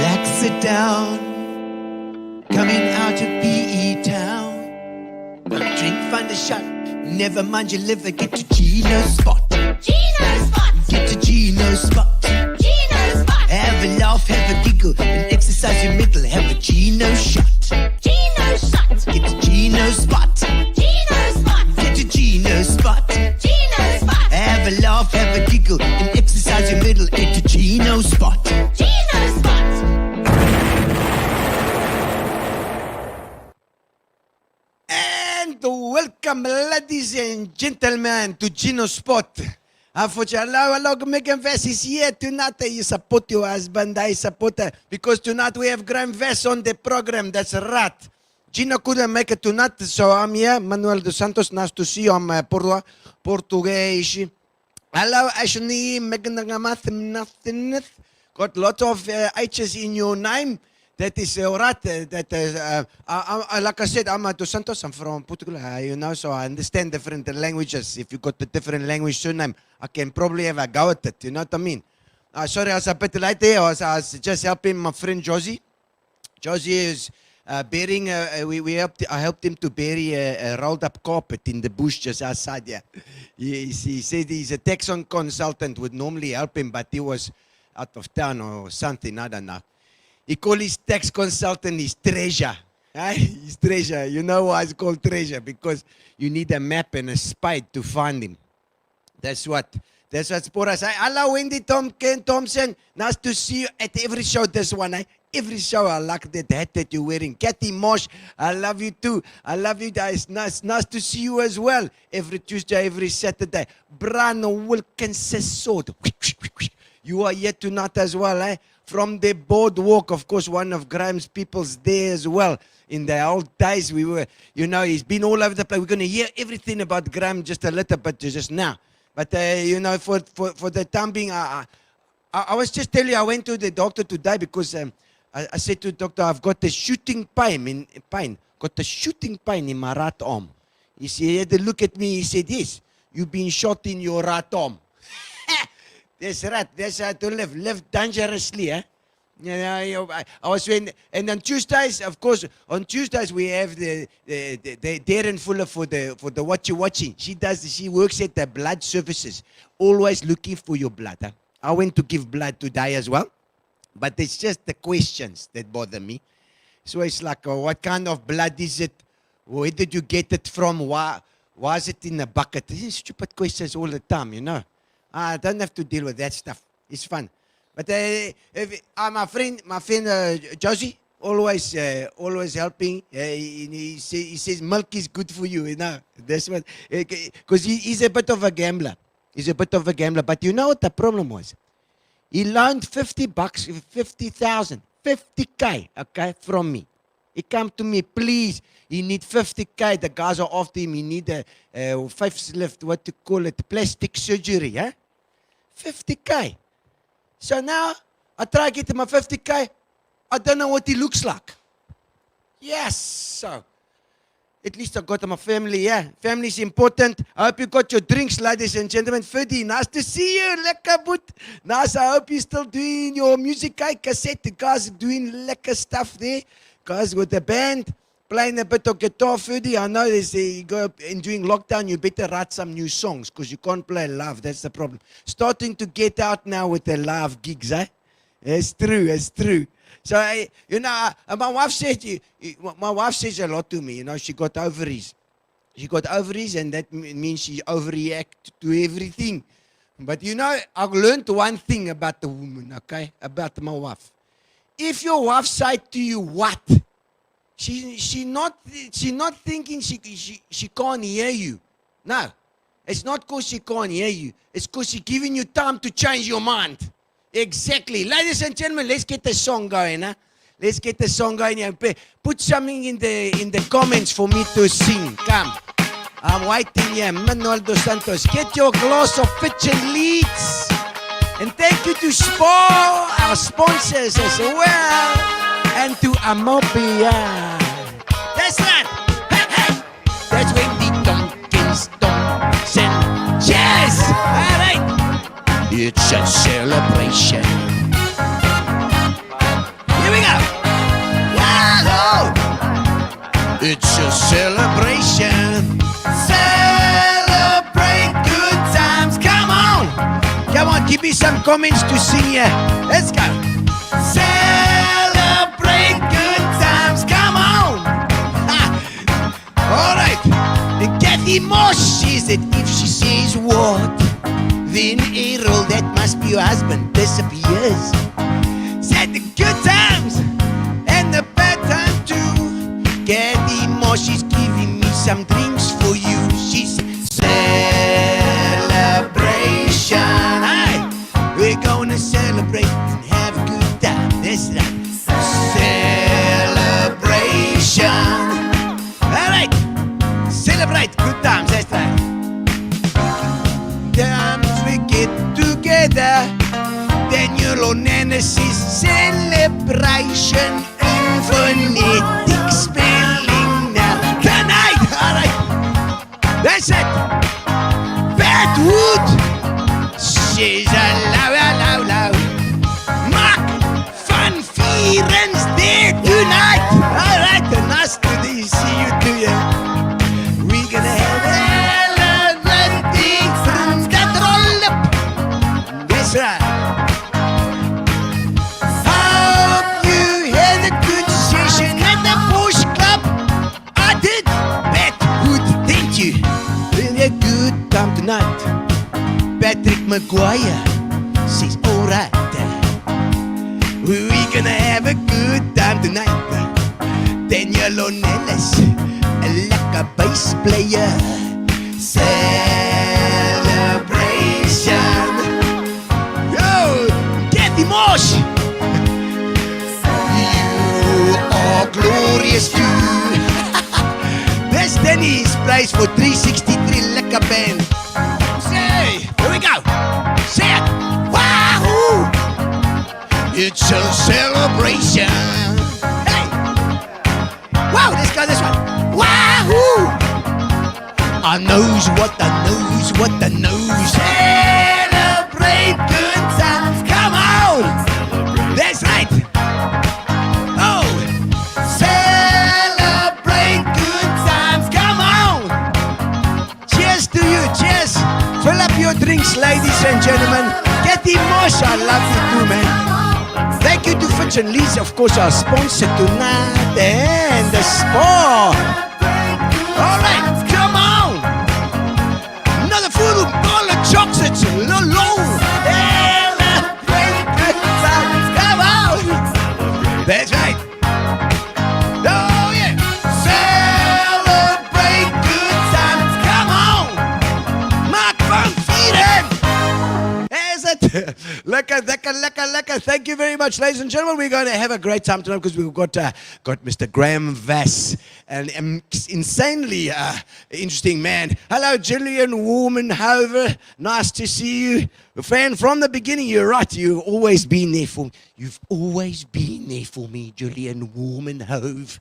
Relax, sit down. Coming out of PE town. One drink, find a shot. Never mind your liver, get to Gino Spot. Gino Spot! Get to Gino Spot. Gino Spot! Have a laugh, have a giggle, and exercise your middle. Have a Gino shot. Gino Shot! Get to Gino Spot. Gino Spot! Get to Gino Spot. Gino Spot! Have a laugh, have a giggle, and exercise your middle. Get to Gino Spot. Gino Spot! And welcome, ladies and gentlemen, to Gino Spot. Hello, Megan Vass is here tonight. You support your husband, I support her. Because tonight we have Graham Vass on the program. That's right. Gino couldn't make it tonight, so I'm here. Manuel dos Santos, nice to see you. I'm Portuguese. Hello, Ashley, Megan nothing. Got a lot of H's in your name. That is right. Like I said, I'm dos Santos. I'm from Portugal, you know, so I understand different languages. If you got a different language surname, I can probably have a go at it. You know what I mean? Sorry, I was a bit late there. I was just helping my friend Josie. Josie is burying. I helped him to bury a rolled up carpet in the bush just outside here. He said he's a tax consultant, would normally help him, but he was out of town or something. I don't know. He called his tax consultant his treasure. His treasure. You know why it's called treasure? Because you need a map and a spade to find him. That's what Spora say. Hello, Wendy Thompson. Nice to see you at every show. This one, every show. I like that hat that you're wearing. Kathy Mosh, I love you too. I love you guys. Nice to see you as well. Every Tuesday, every Saturday. Bran Wilkins sword. You are here tonight as well, From the Boardwalk, of course, one of Graham's people's there as well. In the old days, we were, you know, he's been all over the place. We're going to hear everything about Graham just a little bit just now. But, you know, for the time being, I was just telling you, I went to the doctor today because I said to the doctor, I've got a shooting pain. Got a shooting pain in my right arm. He had to look at me. He said, yes, you've been shot in your right arm. That's right. That's how to live. Live dangerously, You know, I was when, and on Tuesdays, of course, on Tuesdays we have the Darren Fuller for the what you watching. She works at the blood services, always looking for your blood. I went to give blood today as well, but it's just the questions that bother me. So it's like, what kind of blood is it? Where did you get it from? Why is it in a bucket? These stupid questions all the time, you know. I don't have to deal with that stuff. It's fun. But my friend Josie, always helping. He says milk is good for you, you know. That's what, because he's a bit of a gambler. But you know what the problem was? He loaned $50, 50,000, 50K, okay, from me. He came to me, please. He need 50K. The guys are after him. He need a facelift, what to call it, plastic surgery, 50K. So now, I try to get him a 50K. I don't know what he looks like. Yes, so at least I got him a family, Family is important. I hope you got your drinks, ladies and gentlemen. Ferdy, nice to see you. Lekker boet. Nice, I hope you're still doing your music cassette. The guys are doing lekker stuff there. Guys with the band, playing a bit of guitar, Ferdy. I know you go in during lockdown, you better write some new songs because you can't play live. That's the problem. Starting to get out now with the live gigs, It's true. So, you know, my wife says a lot to me. You know, she got ovaries. And that means she overreacts to everything. But, you know, I've learned one thing about the woman, okay, about my wife. If your wife says to you, what? She not thinking she can't hear you. No, it's not because she can't hear you. It's because she's giving you time to change your mind. Exactly. Ladies and gentlemen, let's get the song going. Let's get the song going here. Put something in the comments for me to sing. Come. I'm waiting here. Manuel dos Santos. Get your glass of Fitch Leedes. And thank you to Spar, our sponsors as well. And to Amopia. That's right. Hey. That's when the Tompkins Thompson. Cheers. All right. It's a celebration. comments to sing here. Let's go. Celebrate good times. Come on. All right. Kathy Moss says that if she says what, then Errol, that must be your husband, disappears. Said the good times and the bad times too. Kathy Moss is giving me some drinks for you. She's celebration. Hey, we're gonna celebrate and have a good time. That's right. Celebration. All right. Celebrate good times. That's right. Times we get together. Daniel Onana says celebration in phonetic spelling now. Tonight. All right. That's it. Badwood says hello. Mark Van Vieren's there tonight. All right, nice to see you too. We're gonna have elevating friends that roll up. That's right. Hope you had a good session at the Bush Club. I did. Badwood, thank you. A good time tonight. Patrick Maguire says, alright, we're gonna have a good time tonight. Daniel O'Neill, like a bass player. Celebration. Yo, Kathy Mosh, you are glorious too. That's Denny's price for 363 Lekker Band. Say, here we go. Say it. Wahoo! It's a celebration. Hey! Wow, let's go this one. Wahoo! I knows what I knows. Celebrate good times. Come on! That's right. Oh! Celebrate good times. Come on! Cheers to you. Cheers. Fill up your drinks, ladies and gentlemen. Kathy Moss, I love you too, man. Thank you to Fitch Leedes, of course, our sponsor tonight, and the Spar. All right, come on. Another full bowl of chocolates. Low. Celebrate good times. Come on. That's right. Oh, yeah. Celebrate good times. Come on. Mark Van Vieren. There's it. Lekker. Thank you very much, ladies and gentlemen. We're going to have a great time tonight because we've got Mr. Graham Vass, an insanely interesting man. Hello, Gillian Warmanhover. Nice to see you. A fan from the beginning. You're right. You've always been there for me, Gillian Warmanhover.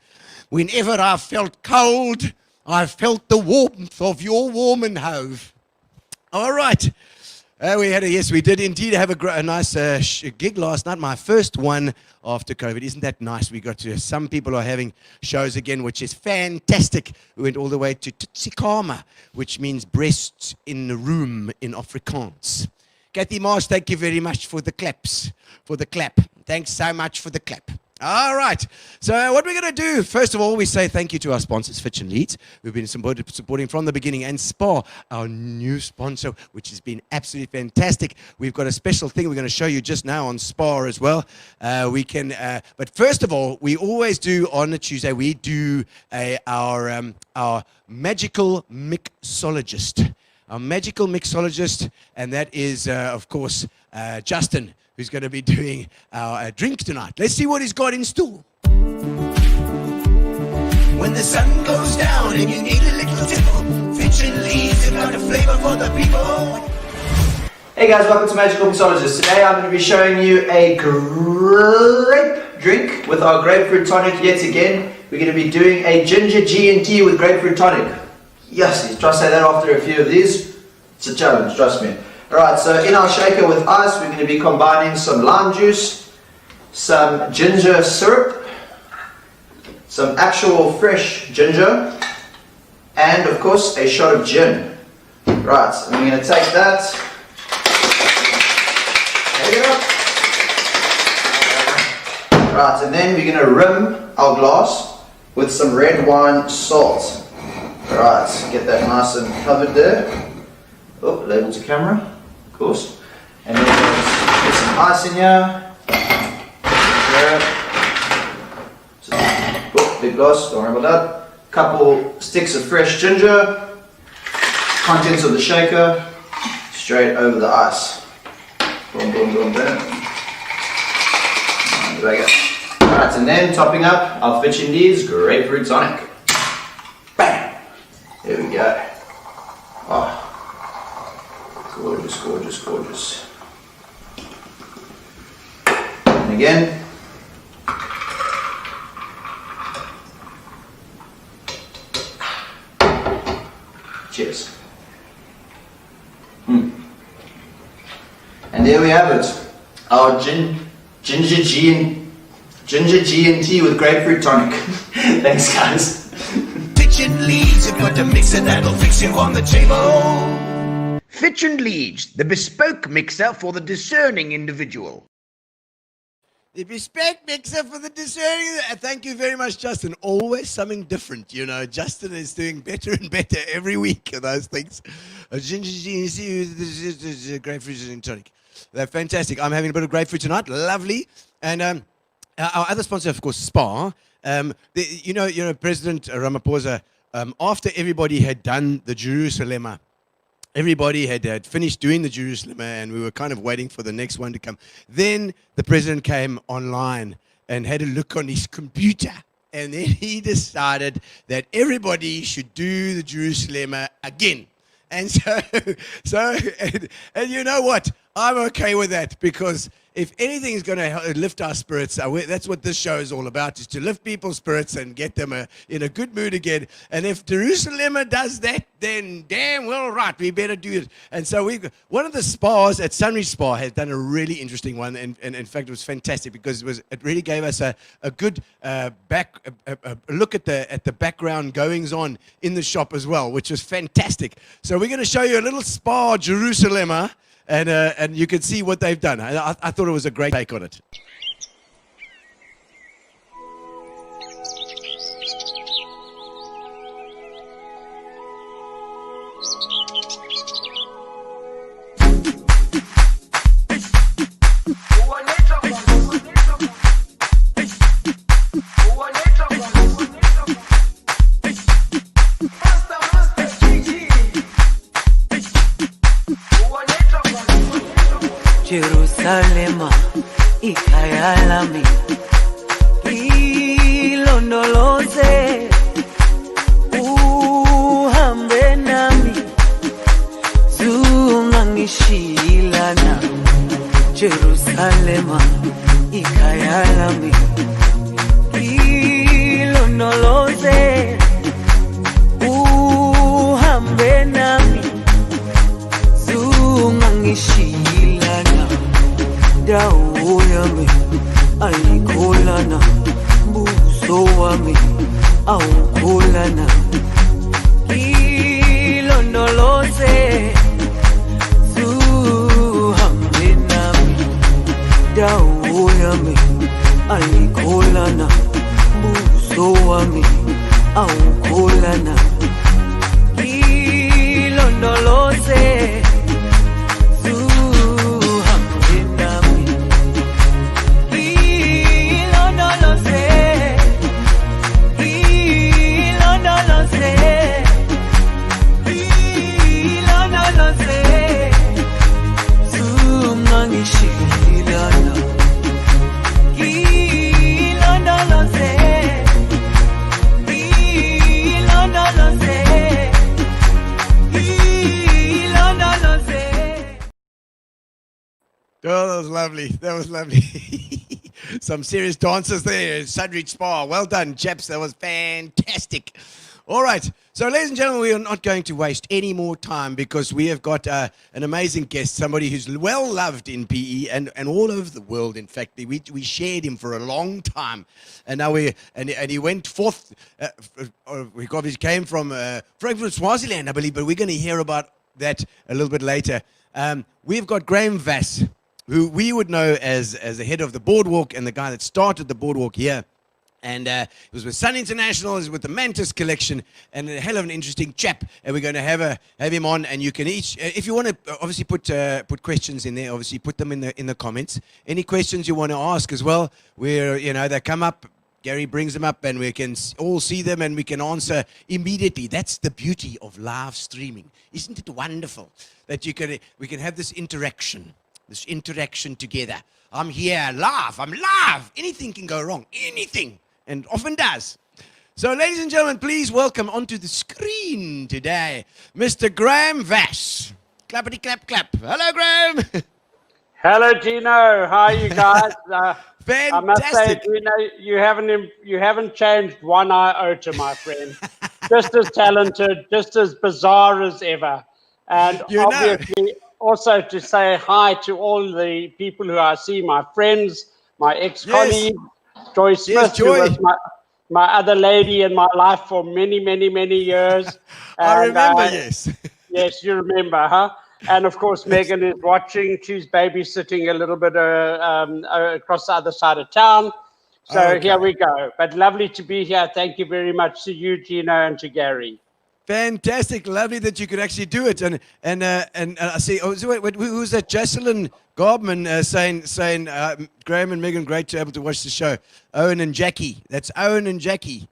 Whenever I felt cold, I felt the warmth of your Warmanhover. All right. We did indeed have a nice gig last night. My first one after COVID. Isn't that nice? We got to, some people are having shows again, which is fantastic. We went all the way to Tsikama, which means breasts in the room in Afrikaans. Kathy Mars, thank you very much for the clap. Thanks so much for the clap. All right. So what we're going to do, first of all, we say thank you to our sponsors, Fitch Leedes. We've been supporting from the beginning, and Spar, our new sponsor, which has been absolutely fantastic. We've got a special thing we're going to show you just now on Spar as well. But first of all, we always do on a Tuesday, we do our magical mixologist. Our magical mixologist, and that is, of course, Justin, who's going to be doing our drink tonight. Let's see what he's got in store. When the sun goes down and you need a little tickle, Fitch Leedes have got a flavor for the people. Hey guys, welcome to Magical Mixologist. Today I'm going to be showing you a grape drink with our grapefruit tonic yet again. We're going to be doing a ginger G&T with grapefruit tonic. Yes, try to say that after a few of these. It's a challenge, trust me. Alright, so in our shaker with ice, we're going to be combining some lime juice, some ginger syrup, some actual fresh ginger, and of course a shot of gin. Right, and we're going to take that. Pick it up. Right, and then we're going to rim our glass with some red wine salt. Right, get that nice and covered there. Oh, label to camera, of course. And then get some ice in here. Oh, big glass, don't worry about that. Couple sticks of fresh ginger. Contents of the shaker. Straight over the ice. Boom, boom, boom, boom. And there we go. Alright, and then topping up our Fitch Leedes grapefruit tonic. Bang! There we go. Oh. Gorgeous, gorgeous, gorgeous. And again. Cheers. And there we have it. Our ginger G and tea with grapefruit tonic. Thanks, guys. Fitch and Leedes, you've got a mixer that'll fix you on the table. Fitch and Leedes, the bespoke mixer for the discerning individual. The bespoke mixer for the discerning. Thank you very much, Justin. Always something different, you know. Justin is doing better and better every week of those things. Ginger G, grapefruit and tonic. They're fantastic. I'm having a bit of grapefruit tonight. Lovely. And our other sponsor, of course, Spar. You know, President Ramaphosa, after everybody had done the Jerusalem, everybody had finished doing the Jerusalem, and we were kind of waiting for the next one to come. Then the president came online and had a look on his computer, and then he decided that everybody should do the Jerusalem again. And and you know what? I'm okay with that, because if anything is going to lift our spirits, that's what this show is all about, is to lift people's spirits and get them in a good mood again. And if Jerusalem does that, then damn well right, we better do it. And so one of the spas at Sunrise Spa has done a really interesting one, and in fact it was fantastic, because it really gave us a good look at the background goings on in the shop as well, which was fantastic. So we're going to show you a little spa Jerusalem. And you can see what they've done. I thought it was a great take on it. Jerusalema, ikhaya lami, ilondoloze, uhambe nami, zungangishilana. Jerusalema, ikhaya lami, ilondoloze, uhambe nami, zungangishilana. Dawo yami ayikholana, buso wami awukholana. Ilondoloze, zuhambe nami. Dawo yami ayikholana, buso wami awukholana. Ilondoloze, Oh, that was lovely. That was lovely. Some serious dancers there. Sunrise Spa. Well done, chaps. That was fantastic. All right. So, ladies and gentlemen, we are not going to waste any more time, because we have got an amazing guest, somebody who's well loved in PE and all over the world. In fact, we shared him for a long time, and now he went forth. He came from Frankfurt, Swaziland, I believe, but we're going to hear about that a little bit later. We've got Graham Vass, who we would know as the head of the Boardwalk and the guy that started the Boardwalk here. And it was with Sun International, it was with the Mantis Collection, and a hell of an interesting chap. And we're going to have him on, and you can each, if you want to, obviously put questions in there. Obviously, put them in the comments. Any questions you want to ask as well, where they come up. Gary brings them up, and we can all see them, and we can answer immediately. That's the beauty of live streaming, isn't it wonderful that we can have this interaction together. I'm here, live. I'm live. Anything can go wrong. Anything. And often does. So, ladies and gentlemen, please welcome onto the screen today, Mr. Graham Vass. Clappity clap clap. Hello, Graham. Hello, Gino. How are you guys? Fantastic. I must say, Gino, you haven't changed one iota, my friend. Just as talented, just as bizarre as ever. And obviously, also to say hi to all the people who I see, my friends, my ex-colleagues. Yes. Joy Smith, Yes, Joy. who was my other lady in my life for many, many, many years. I remember, yes. Yes, you remember, huh? And of course, Megan is watching. She's babysitting a little bit across the other side of town. So Okay. Here we go. But lovely to be here. Thank you very much to you, Gino, and to Gary. Fantastic, lovely that you could actually do it, and I see. Oh, so wait, who's that? Jocelyn Garbman saying Graham and Megan, great to be able to watch the show. Owen and Jackie, that's Owen and Jackie.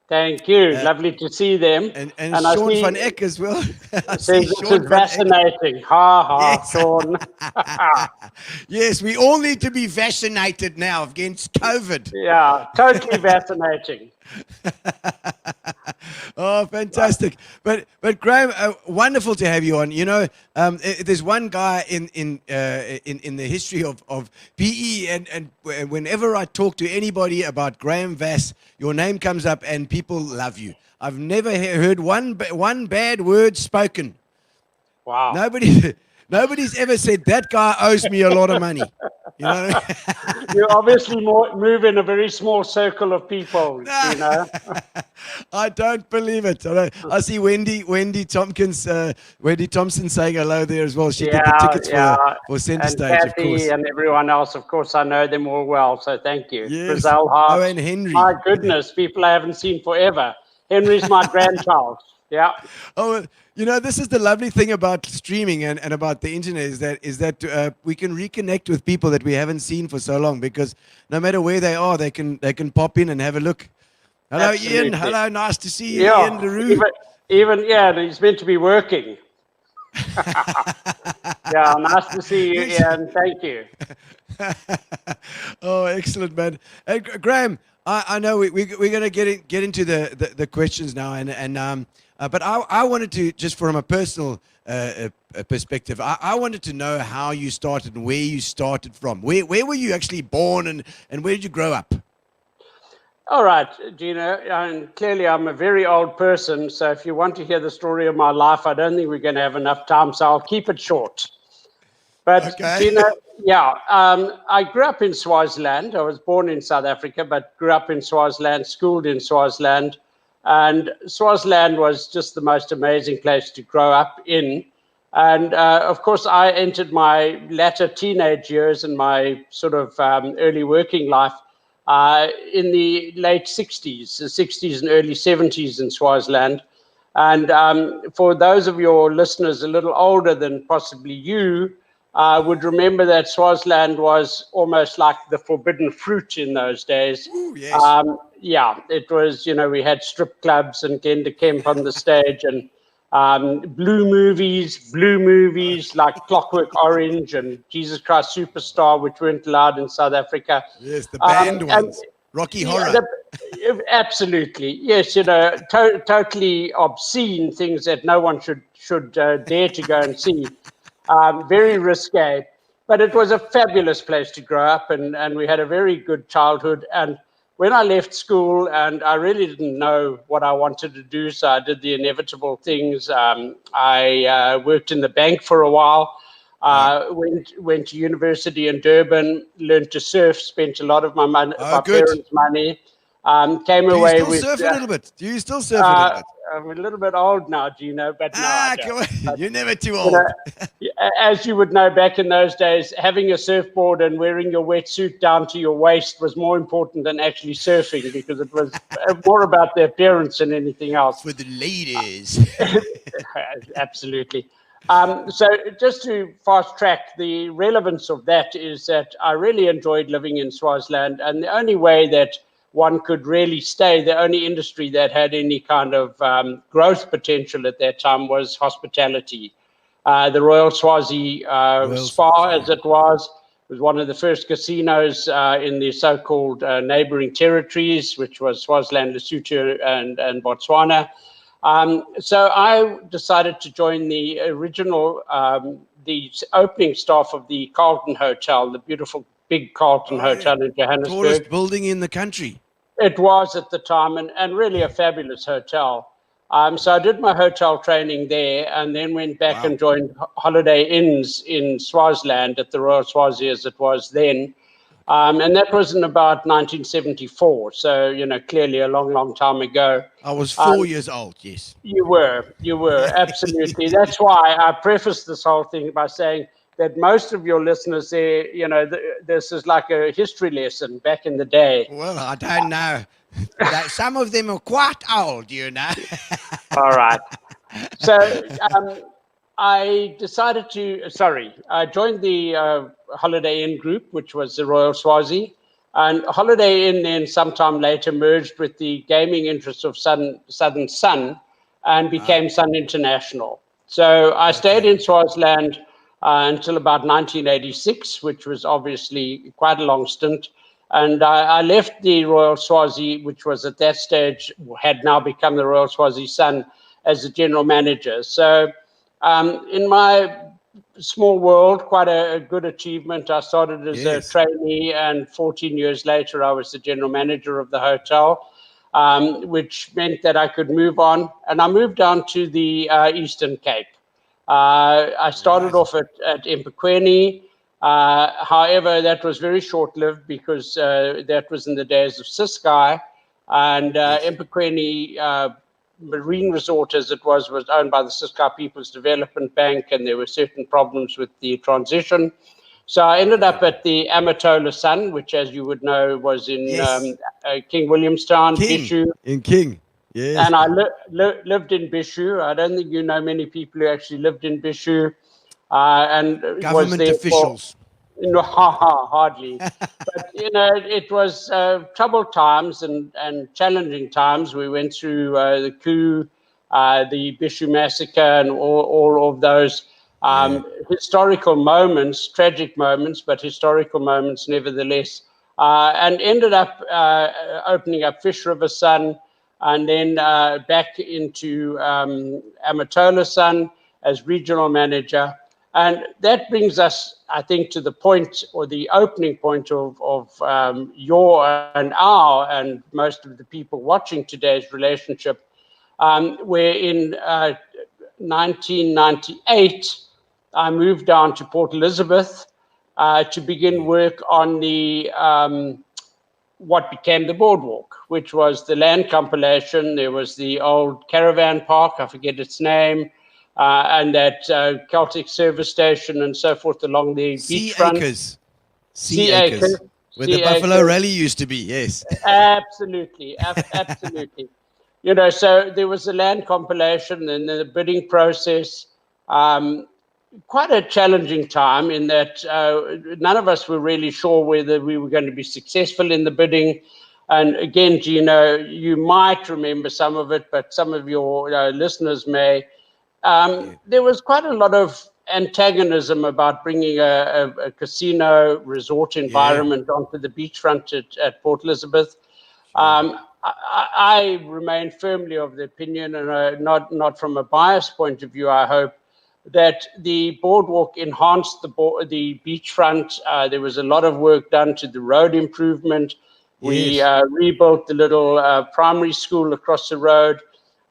Thank you. Lovely to see them. And I Sean see- van Eck as well. I Says see this Sean is van Eck. fascinating. Ha ha, Yes. Sean. Yes, we all need to be vaccinated now against COVID. Yeah, totally fascinating. Oh, fantastic! But Graham, wonderful to have you on. There's one guy in the history of PE, and whenever I talk to anybody about Graham Vass, your name comes up, and people love you. I've never heard one bad word spoken. Wow. Nobody's ever said that guy owes me a lot of money. You obviously move in a very small circle of people, you know. I don't believe it. I see Wendy Thompson saying hello there as well. She did the tickets for Centrestage, and of course. Kathy and everyone else, of course, I know them all well, so thank you. Yes. Brazil Hart. Oh, and Henry. My goodness, people I haven't seen forever. Henry's my grandchild. Yeah. Oh, this is the lovely thing about streaming and about the internet is that we can reconnect with people that we haven't seen for so long, because no matter where they are, they can pop in and have a look. Hello, Absolutely. Ian. Hello, nice to see you, Yeah. Ian LaRue. Even he's meant to be working. Yeah, nice to see you, Ian. Thank you. Oh, excellent, man. Hey, Graham, I know we're going to get into the questions now, but I wanted to, just from a personal perspective, I wanted to know how you started and where you started from. Where were you actually born, and where did you grow up? All right, Gino, and clearly I'm a very old person, so if you want to hear the story of my life, I don't think we're going to have enough time, so I'll keep it short. But, Okay. Gino, I grew up in Swaziland. I was born in South Africa, but grew up in Swaziland, schooled in Swaziland, and Swaziland was just the most amazing place to grow up in. And, of course, I entered my latter teenage years and my sort of early working life in the late 60s, the 60s and early 70s in Swaziland. And for those of your listeners a little older than possibly you, would remember that Swaziland was almost like the forbidden fruit in those days. Ooh, yes. Yeah, it was, we had strip clubs and Glenda Kemp on the stage, and blue movies like Clockwork Orange and Jesus Christ Superstar, which weren't allowed in South Africa. Yes, the banned ones. Rocky Horror. Absolutely. Yes, totally obscene things that no one should dare to go and see. Very risque. But it was a fabulous place to grow up, and we had a very good childhood. And when I left school, and I really didn't know what I wanted to do, so I did the inevitable things. I worked in the bank for a while, went to university in Durban, learned to surf, spent a lot of my money, my parents' money. Came Do you away still with. surf a little bit? Do you still surf a little bit? I'm a little bit old now, Gino, but no, I Come don't. on. You're never too You old. know, as you would know, back in those days, having a surfboard and wearing your wetsuit down to your waist was more important than actually surfing, because it was more about the appearance than anything else. For the ladies. Absolutely. So just to fast track, the relevance of that is that I really enjoyed living in Swaziland, and the only way that one could really stay, the only industry that had any kind of growth potential at that time was hospitality. The Royal Swazi Spa, as it was one of the first casinos in the so-called neighboring territories, which was Swaziland, Lesotho, and Botswana. So I decided to join the original, the opening staff of the Carlton Hotel, the beautiful big Carlton Hotel in Johannesburg. Tallest building in the country. It was at the time, and really a fabulous hotel. So I did my hotel training there, and then went back and joined Holiday Inns in Swaziland at the Royal Swazi, as it was then. And that was in about 1974. So, clearly a long, long time ago. I was 4 years old, yes. You were, absolutely. That's why I prefaced this whole thing by saying that most of your listeners there, this is like a history lesson back in the day. Well, I don't know. Some of them are quite old, All right. So I joined the Holiday Inn group, which was the Royal Swazi. And Holiday Inn then sometime later merged with the gaming interests of Southern Sun and became Sun International. So I stayed in Swaziland until about 1986, which was obviously quite a long stint. And I left the Royal Swazi, which was at that stage, had now become the Royal Swazi Sun, as the general manager. So in my small world, quite a good achievement. I started as a trainee, and 14 years later, I was the general manager of the hotel, which meant that I could move on. And I moved down to the Eastern Cape. I started off at eMpikweni. However, that was very short-lived, because that was in the days of Ciskei, and eMpikweni Marine Resort, as it was owned by the Ciskei People's Development Bank, and there were certain problems with the transition. So I ended up at the Amatola Sun, which, as you would know, was in King Williamstown, Bishu. In King, yes. And I lived in Bishu. I don't think you know many people who actually lived in Bishu. And Government was there officials. No, hardly. But, it was troubled times and challenging times. We went through the coup, the Bishu massacre, and all of those historical moments, tragic moments, but historical moments nevertheless, and ended up opening up Fish River Sun, and then back into Amatola Sun as regional manager. And that brings us, I think, to the point, or the opening point of your and our and most of the people watching today's relationship, where in 1998, I moved down to Port Elizabeth to begin work on the what became the Boardwalk, which was the land compilation. There was the old caravan park, I forget its name, and that Celtic service station and so forth along the beachfront. Sea Acres. Where the Buffalo Rally used to be, yes. Absolutely, absolutely. So there was a land compilation and the bidding process. Quite a challenging time in that none of us were really sure whether we were going to be successful in the bidding. And again, Gino, you might remember some of it, but some of your listeners may. There was quite a lot of antagonism about bringing a casino resort environment onto the beachfront at Port Elizabeth. I remain firmly of the opinion, and not from a biased point of view, I hope, that the Boardwalk enhanced the beachfront. There was a lot of work done to the road improvement. We rebuilt the little primary school across the road,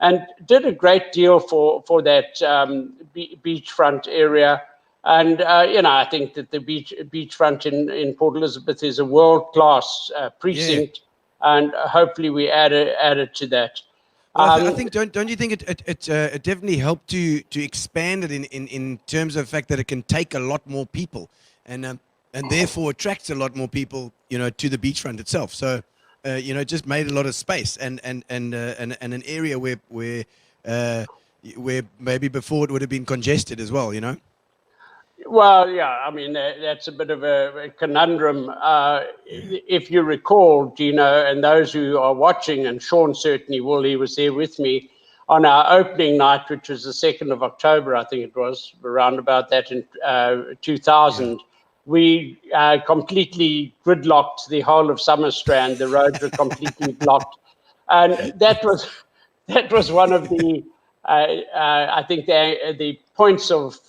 and did a great deal for that beachfront area. And, I think that the beachfront in Port Elizabeth is a world-class precinct. and hopefully we added to that. Well, I think don't you think it definitely helped to expand it in terms of the fact that it can take a lot more people and therefore attracts a lot more people, to the beachfront itself. So it just made a lot of space and an area where maybe before it would have been congested as well. Well, yeah, I mean, that's a bit of a conundrum. If you recall, Gino, and those who are watching, and Sean certainly will, he was there with me on our opening night, which was the 2nd of October, I think it was, around about that in 2000. Yeah. We completely gridlocked the whole of Summer Strand. The roads were completely blocked. And that was one of the, I think, the points of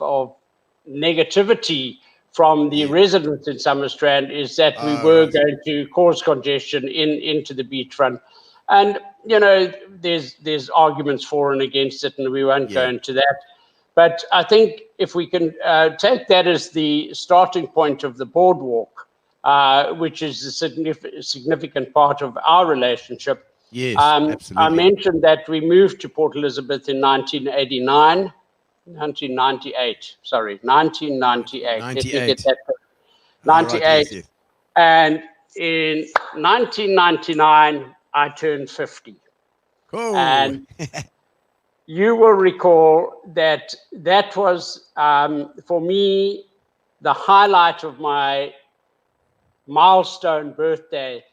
negativity from the residents in Summer Strand is that we were going to cause congestion into the beachfront. And, there's arguments for and against it, and we won't go into that. But I think if we can take that as the starting point of the boardwalk, which is a significant part of our relationship. Yes, absolutely. I mentioned that we moved to Port Elizabeth in 1998. Sorry, 1998. 98. Let me get that. 98. Right, yes. And in 1999, I turned 50. Oh. And you will recall that was, for me, the highlight of my milestone birthday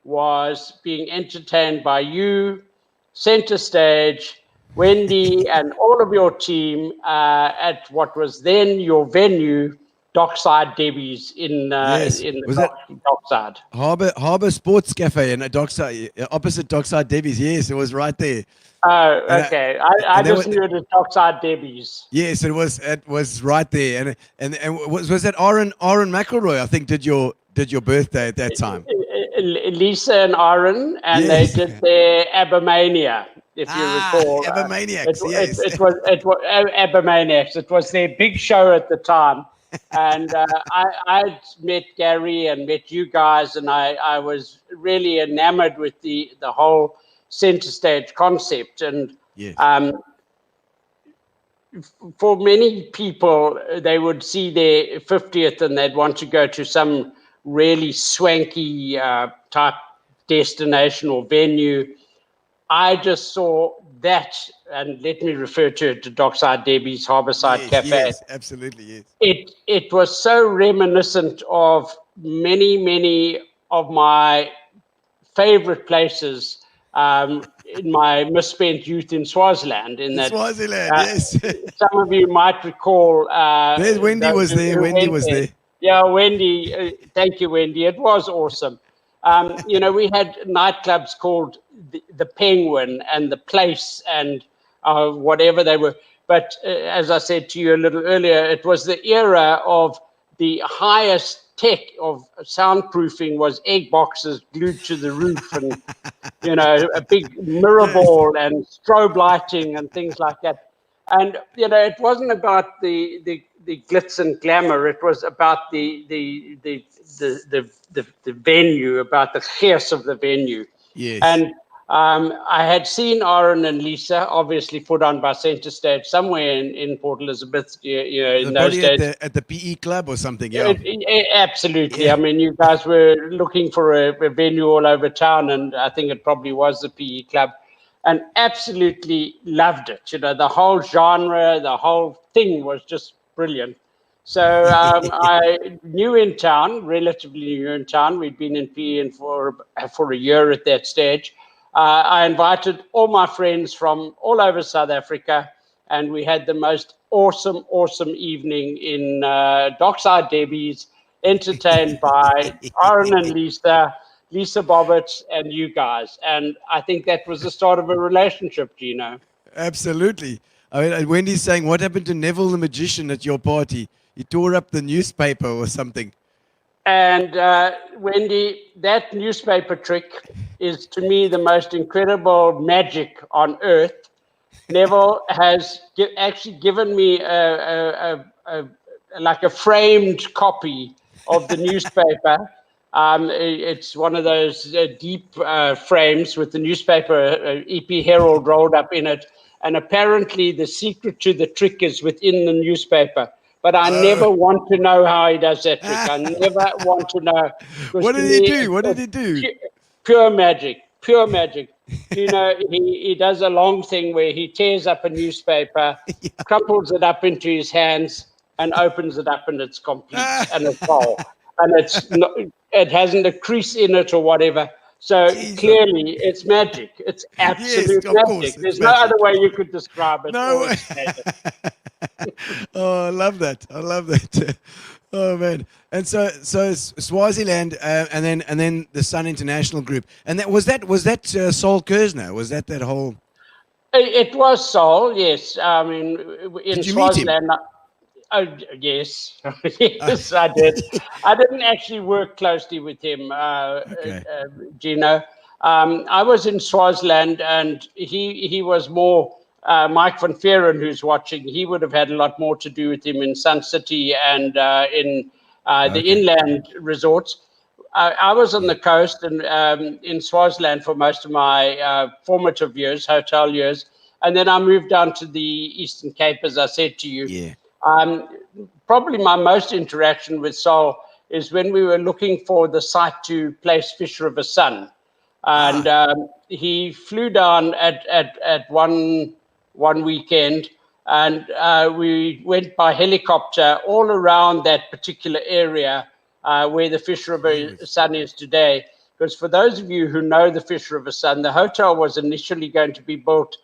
was being entertained by you, Centrestage, Wendy, and all of your team at what was then your venue, Dockside Debbie's in the Dockside. Harbour Sports Cafe in Dockside, opposite Dockside Debbie's. Yes, it was right there. Oh, okay. I just knew it as Dockside Debbie's. Yes, it was right there. And was that Aaron McElroy, I think, did your birthday at that time? Lisa and Aaron, and they did their Abomania, if you recall. Abomaniacs, yes. It was Abomaniacs. It was their big show at the time. And I met Gary and met you guys, and I was really enamored with the whole Centrestage concept. And for many people, they would see their 50th and they'd want to go to some really swanky type destination or venue. I just saw that, and let me refer to it, to Dockside Debbie's Harbourside Cafe. Yes, absolutely, yes. It was so reminiscent of many of my favorite places in my misspent youth in Swaziland. Swaziland, yes. Some of you might recall. Wendy was there. Wendy was there. Yeah, Wendy. Thank you, Wendy. It was awesome. We had nightclubs called the Penguin and the Place and whatever they were. But as I said to you a little earlier, it was the era of the highest tech of soundproofing was egg boxes glued to the roof and, a big mirror ball and strobe lighting and things like that. And, it wasn't about the glitz and glamour. It was about the venue, about the chaos of the venue. Yes. And I had seen Aaron and Lisa, obviously put on by Centrestage somewhere in Port Elizabeth, in those days. At the PE club or something, yeah. Absolutely. Yeah. I mean, you guys were looking for a venue all over town, and I think it probably was the PE club, and absolutely loved it. The whole genre, the whole thing was just brilliant. So I knew in town, relatively new in town. We'd been in PE for a year at that stage. I invited all my friends from all over South Africa, and we had the most awesome evening in Dockside Debbie's, entertained by Aaron and Lisa Bobbitt, and you guys. And I think that was the start of a relationship, Gino. Absolutely. I mean, Wendy's saying, what happened to Neville the Magician at your party? He tore up the newspaper or something. And Wendy, that newspaper trick is to me the most incredible magic on earth. Neville has actually given me like a framed copy of the newspaper. It's one of those deep frames with the newspaper EP Herald rolled up in it. And apparently the secret to the trick is within the newspaper. But I never want to know how he does that trick. I never want to know. What did he do? What did he do? Pure magic. Pure magic. You know, he does a long thing where he tears up a newspaper, crumples it up into his hands, and opens it up, and it's complete, and it's whole. And it hasn't a crease in it or whatever. So clearly, it's magic. It's absolute of course, magic. it's There's magic. no other way you could describe it. No or way. explain it. Oh, I love that. I love that. Oh man! And so Swaziland, and then the Sun International Group, and that was Sol Kersner. Was that whole? It was Sol, yes. I mean, in Did you meet him? Swaziland. Oh, yes. Yes, I did. I didn't actually work closely with him, Gino. I was in Swaziland, and he was more Mike van Veeren, who's watching. He would have had a lot more to do with him in Sun City and in the inland resorts. I was on the coast and in Swaziland for most of my formative years, hotel years. And then I moved down to the Eastern Cape, as I said to you. Yeah. Probably my most interaction with Sol is when we were looking for the site to place Fish River Sun. And he flew down at one weekend, and we went by helicopter all around that particular area where the Fish River Sun is today. Because for those of you who know the Fish River Sun, the hotel was initially going to be built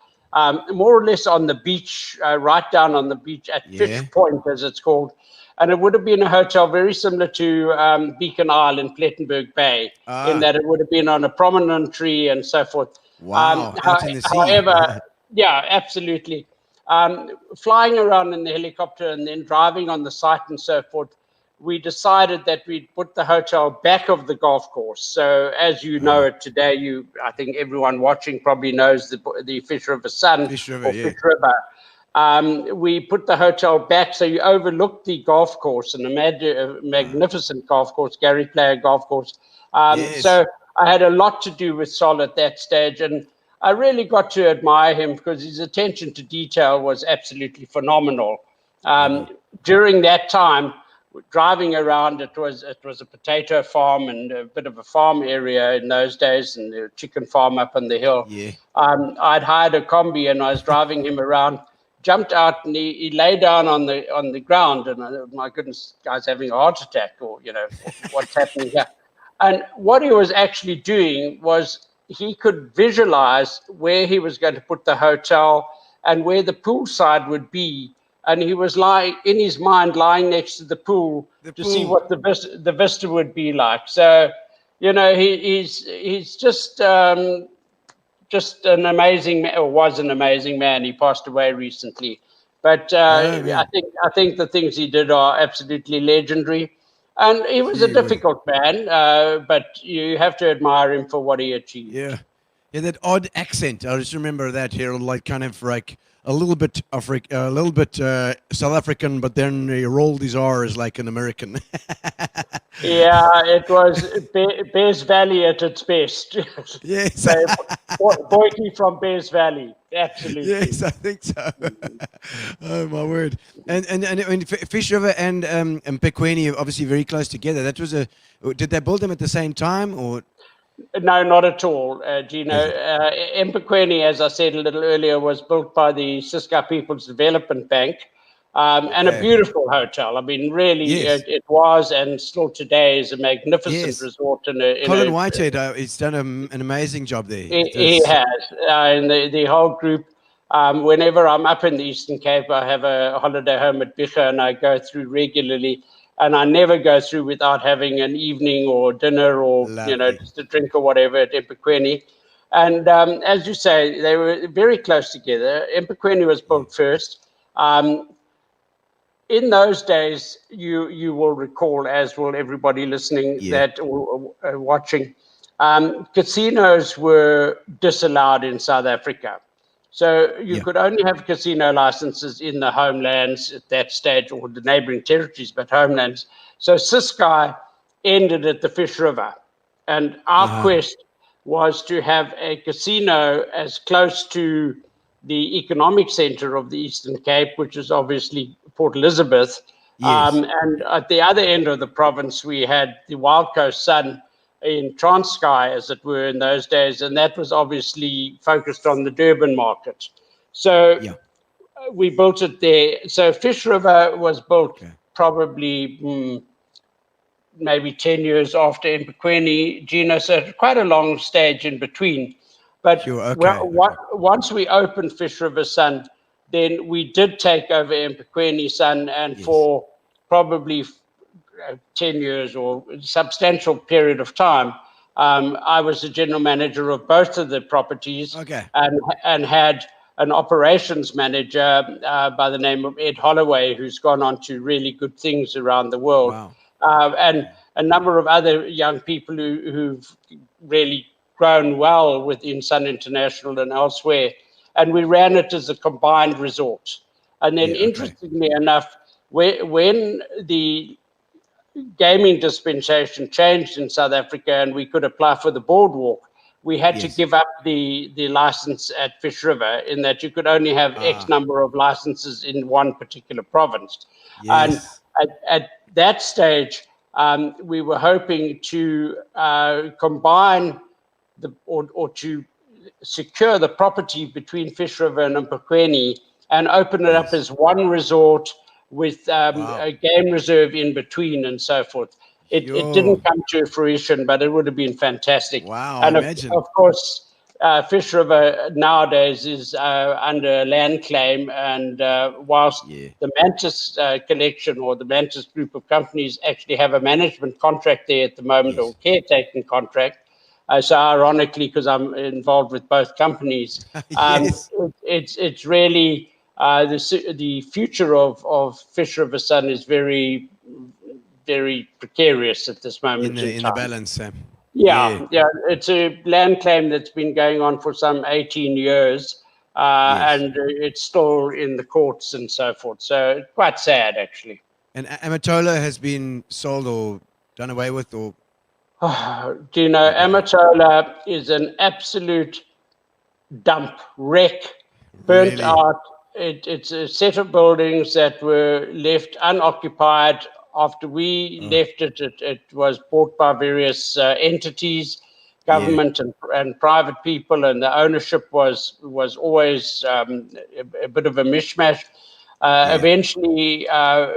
more or less on the beach, right down on the beach at Fish Point, as it's called. And it would have been a hotel very similar to Beacon Isle in Plettenberg Bay, in that it would have been on a promontory and so forth. Wow, out in the sea. However, yeah, absolutely. Flying around in the helicopter and then driving on the site and so forth, we decided that we'd put the hotel back of the golf course. So as you know it today, I think everyone watching probably knows the Fish River Sun. Fish River, Fish River. We put the hotel back so you overlooked the golf course, and a magnificent golf course, Gary Player golf course. So I had a lot to do with Sol at that stage, and I really got to admire him because his attention to detail was absolutely phenomenal. During that time, driving around, it was a potato farm and a bit of a farm area in those days, and a chicken farm up on the hill. Yeah. I'd hired a combi and I was driving him around, jumped out, and he lay down on the ground, and my goodness, guy's having a heart attack, or what's happening here. And what he was actually doing was he could visualize where he was going to put the hotel and where the poolside would be. And he was lying in his mind, lying next to the pool to see what the vista would be like. So, he's just an amazing man, or was an amazing man. He passed away recently, but I think the things he did are absolutely legendary. And he was a difficult man, but you have to admire him for what he achieved. Yeah, that odd accent. I just remember that here, like kind of like a little bit South African, but then he rolled his R's like an American. Yeah, it was Bears Valley at its best. Yes. Boykie from Bears Valley, absolutely. Yes, I think so. Oh my word! And Fish River and Pequeni are obviously very close together. Did they build them at the same time, or? No, not at all, Gino. Mpequeni, as I said a little earlier, was built by the Ciskei People's Development Bank, and a beautiful hotel. I mean, really, it was and still today is a magnificent resort. Colin Whitehead, he's done an amazing job there. He has, and the whole group. Whenever I'm up in the Eastern Cape, I have a holiday home at Begha, and I go through regularly. And I never go through without having an evening or dinner or, just a drink or whatever at Mpequeni. And as you say, they were very close together. Mpequeni was built first. In those days, you will recall, as will everybody listening or watching, casinos were disallowed in South Africa. So you could only have casino licenses in the homelands at that stage, or the neighboring territories, but homelands. So Ciskei ended at the Fish River. And our quest was to have a casino as close to the economic center of the Eastern Cape, which is obviously Port Elizabeth. Yes. And at the other end of the province, we had the Wild Coast Sun in Transkei, as it were, in those days. And that was obviously focused on the Durban market. So Yeah. we built it there. So Fish River was built probably maybe 10 years after Mpekweni, Gino, so quite a long stage in between. But Sure, okay, once we opened Fish River Sun, then we did take over Mpekweni Sun, and for probably 10 years or a substantial period of time, I was the general manager of both of the properties, and had an operations manager by the name of Ed Holloway, who's gone on to really good things around the world. Wow. And a number of other young people who've really grown well within Sun International and elsewhere. And we ran it as a combined resort. And then interestingly enough, when the gaming dispensation changed in South Africa and we could apply for the Boardwalk, we had to give up the license at Fish River, in that you could only have X number of licenses in one particular province. And at that stage, we were hoping to combine or to secure the property between Fish River and Mpekweni and open it up as one resort with a game reserve in between and so forth. It didn't come to fruition, but it would have been fantastic. Wow, and imagine. Of course, Fish River nowadays is under land claim, and whilst the Mantis Collection or the Mantis group of companies actually have a management contract there at the moment, or caretaking contract. So ironically, because I'm involved with both companies, it's really the future of Fish River Sun is very, very precarious at this moment in the balance. Yeah, it's a land claim that's been going on for some 18 years, and it's still in the courts and so forth. So it's quite sad, actually. And Amatola has been sold or done away with, or? Do you know, Amatola is an absolute dump, wreck, burnt out. It's a set of buildings that were left unoccupied. After we left it, it was bought by various entities, government and private people, and the ownership was always a bit of a mishmash. Eventually,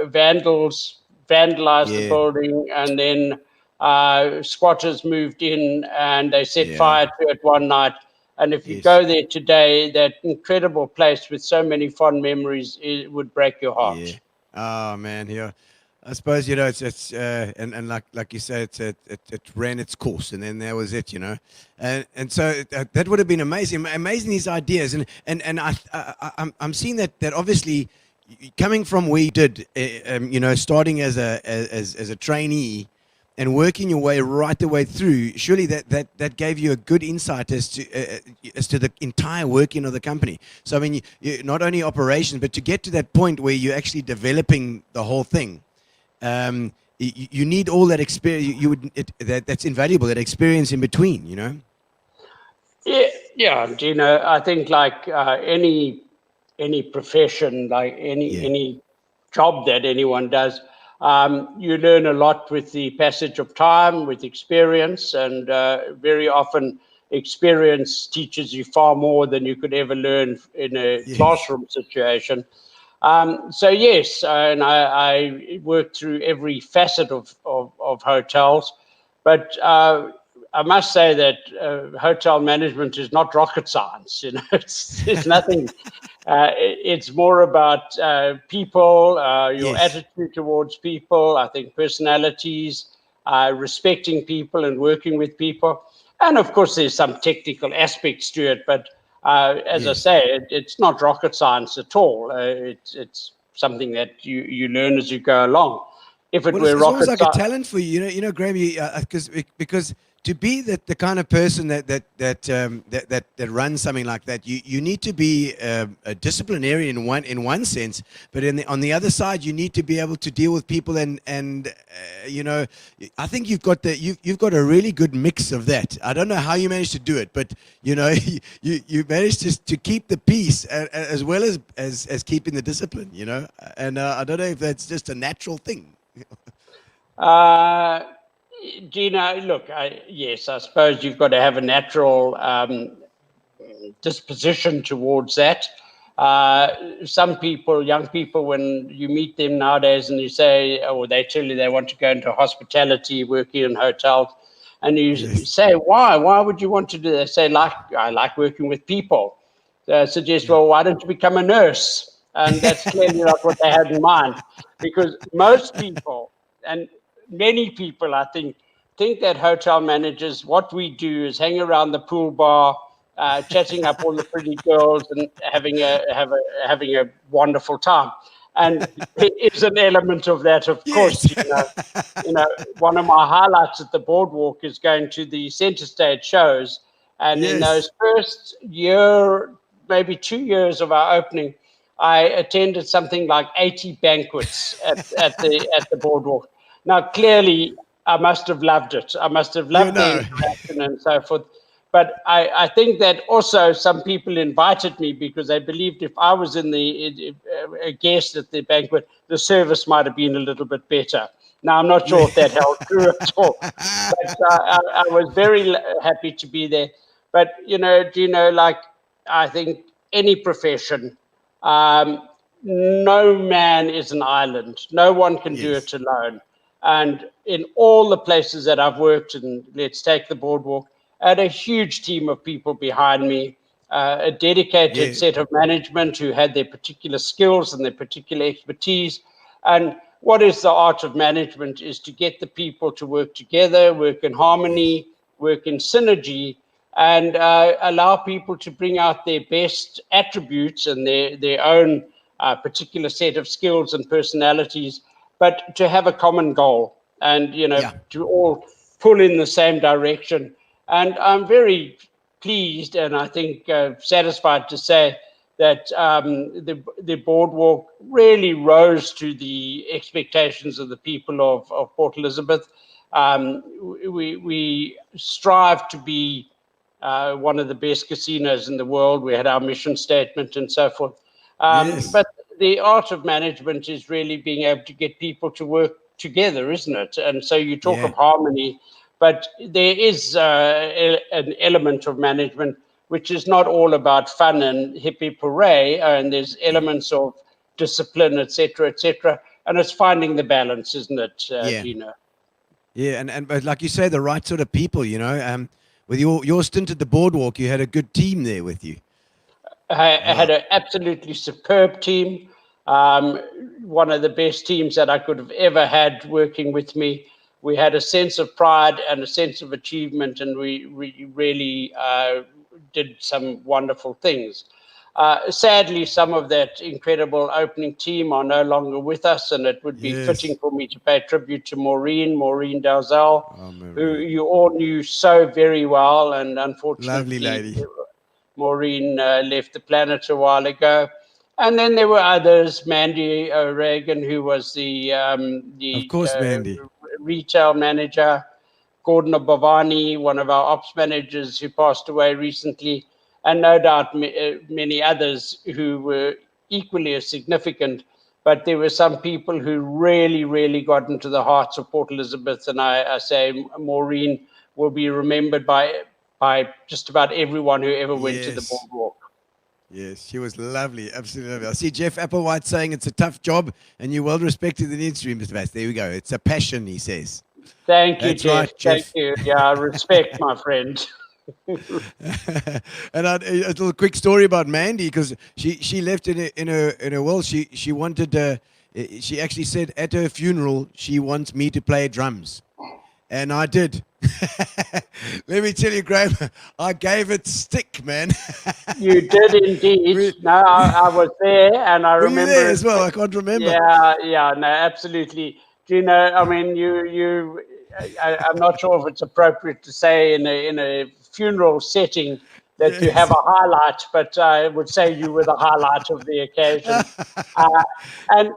vandals vandalized the building, and then squatters moved in and they set fire to it one night. And if you go there today, that incredible place with so many fond memories, it would break your heart. Yeah. Oh man, I suppose it's and like you said, it ran its course, and then that was it, and so that would have been amazing these ideas, and I'm seeing that obviously coming from where you did, starting as a trainee and working your way right the way through, surely that gave you a good insight as to the entire working of the company. So I mean, you not only operations, but to get to that point where you're actually developing the whole thing. You need all that experience. That's invaluable. That experience in between, Yeah, Gino. I think like any profession, like any job that anyone does, you learn a lot with the passage of time, with experience, and very often experience teaches you far more than you could ever learn in a classroom situation. So yes, and I worked through every facet of hotels, but I must say that hotel management is not rocket science. It's nothing. It's more about people, your attitude towards people. I think personalities, respecting people and working with people, and of course there's some technical aspects to it, but. As I say, it's not rocket science at all. It's something that you learn as you go along. If it were it's rocket almost like science, a talent for you, Graham. Because to be the kind of person that runs something like that, you need to be a disciplinarian in one sense, but on the other side, you need to be able to deal with people and you know, I think you've got a really good mix of that. I don't know how you managed to do it, but you know, you managed to keep the peace as well as keeping the discipline. You know, and I don't know if that's just a natural thing. Gina, look, yes, I suppose you've got to have a natural disposition towards that. Some people, young people, when you meet them nowadays and you say, or they tell you they want to go into hospitality, working in hotels, and you say, why? Why would you want to do that? They say, I like working with people. So I suggest, well, why don't you become a nurse? And that's clearly not what they had in mind, because most people, and many people, I think that hotel managers, what we do is hang around the pool bar, chatting up all the pretty girls and having a wonderful time. And there is an element of that, of course. You know, one of my highlights at the Boardwalk is going to the Centrestage shows. And in those first year, maybe 2 years of our opening, I attended something like 80 banquets at the Boardwalk. Now, clearly, I must have loved it. I must have loved the interaction and so forth. But I think that also some people invited me because they believed if I was a guest at the banquet, the service might have been a little bit better. Now, I'm not sure if that held true at all. But I was very happy to be there. But, you know, like I think any profession, no man is an island. No one can do it alone. And in all the places that I've worked in, let's take the Boardwalk, I had a huge team of people behind me, a dedicated set of management who had their particular skills and their particular expertise. And what is the art of management is to get the people to work together, work in harmony, work in synergy, and allow people to bring out their best attributes and their own particular set of skills and personalities, but to have a common goal and, you know, to all pull in the same direction. And I'm very pleased and I think satisfied to say that the Boardwalk really rose to the expectations of the people of Port Elizabeth. We strive to be one of the best casinos in the world. We had our mission statement and so forth. But the art of management is really being able to get people to work together, isn't it? And so you talk of harmony, but there is an element of management which is not all about fun and hippie hooray, and there's elements of discipline, etc., etc. And it's finding the balance, isn't it, Gino? Yeah, and but like you say, the right sort of people, you know. With your stint at the Boardwalk, you had a good team there with you. I had an absolutely superb team, one of the best teams that I could have ever had working with me. We had a sense of pride and a sense of achievement, and we really did some wonderful things. Sadly, some of that incredible opening team are no longer with us, and it would be fitting for me to pay tribute to Maureen Dalzell, who you all knew so very well, and unfortunately, lovely lady. Maureen left the planet a while ago. And then there were others, Mandy O'Regan, who was the of course, Mandy. Retail manager, Gordon Bhavani, one of our ops managers who passed away recently, and no doubt many others who were equally as significant. But there were some people who really, really got into the hearts of Port Elizabeth, and I say Maureen will be remembered by just about everyone who ever went to the Boardwalk. Yes, she was lovely, absolutely lovely. I see Jeff Applewhite saying it's a tough job and you're well respected in the industry, Mr. Vass. There we go. It's a passion, he says. Thank you, That's Jeff. right, Jeff. Thank you. Yeah, respect, my friend. And a little quick story about Mandy, because she left in her will. She wanted she actually said at her funeral she wants me to play drums, and I did. Let me tell you, Graham, I gave it stick, man. You did indeed. No, I was there, and I remember. Were you there as well? I can't remember. Yeah, no, absolutely. Do you know? I mean, I'm not sure if it's appropriate to say in a funeral setting that you have a highlight, but I would say you were the highlight of the occasion. And,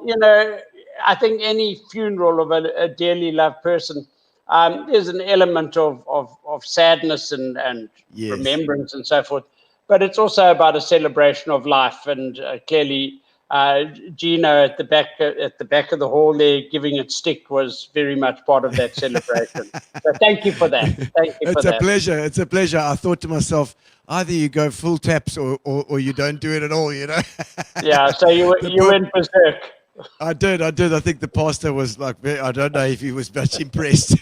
I think any funeral of a dearly loved person, there's an element of sadness and Yes. remembrance and so forth. But it's also about a celebration of life, and clearly, Gino at the back of the hall there, giving it stick, was very much part of that celebration. So thank you for that. Thank you for It's a that. pleasure. It's a pleasure. I thought to myself, either you go full taps or you don't do it at all, Yeah. So you went berserk. I did. I think the pastor was like, I don't know if he was much impressed.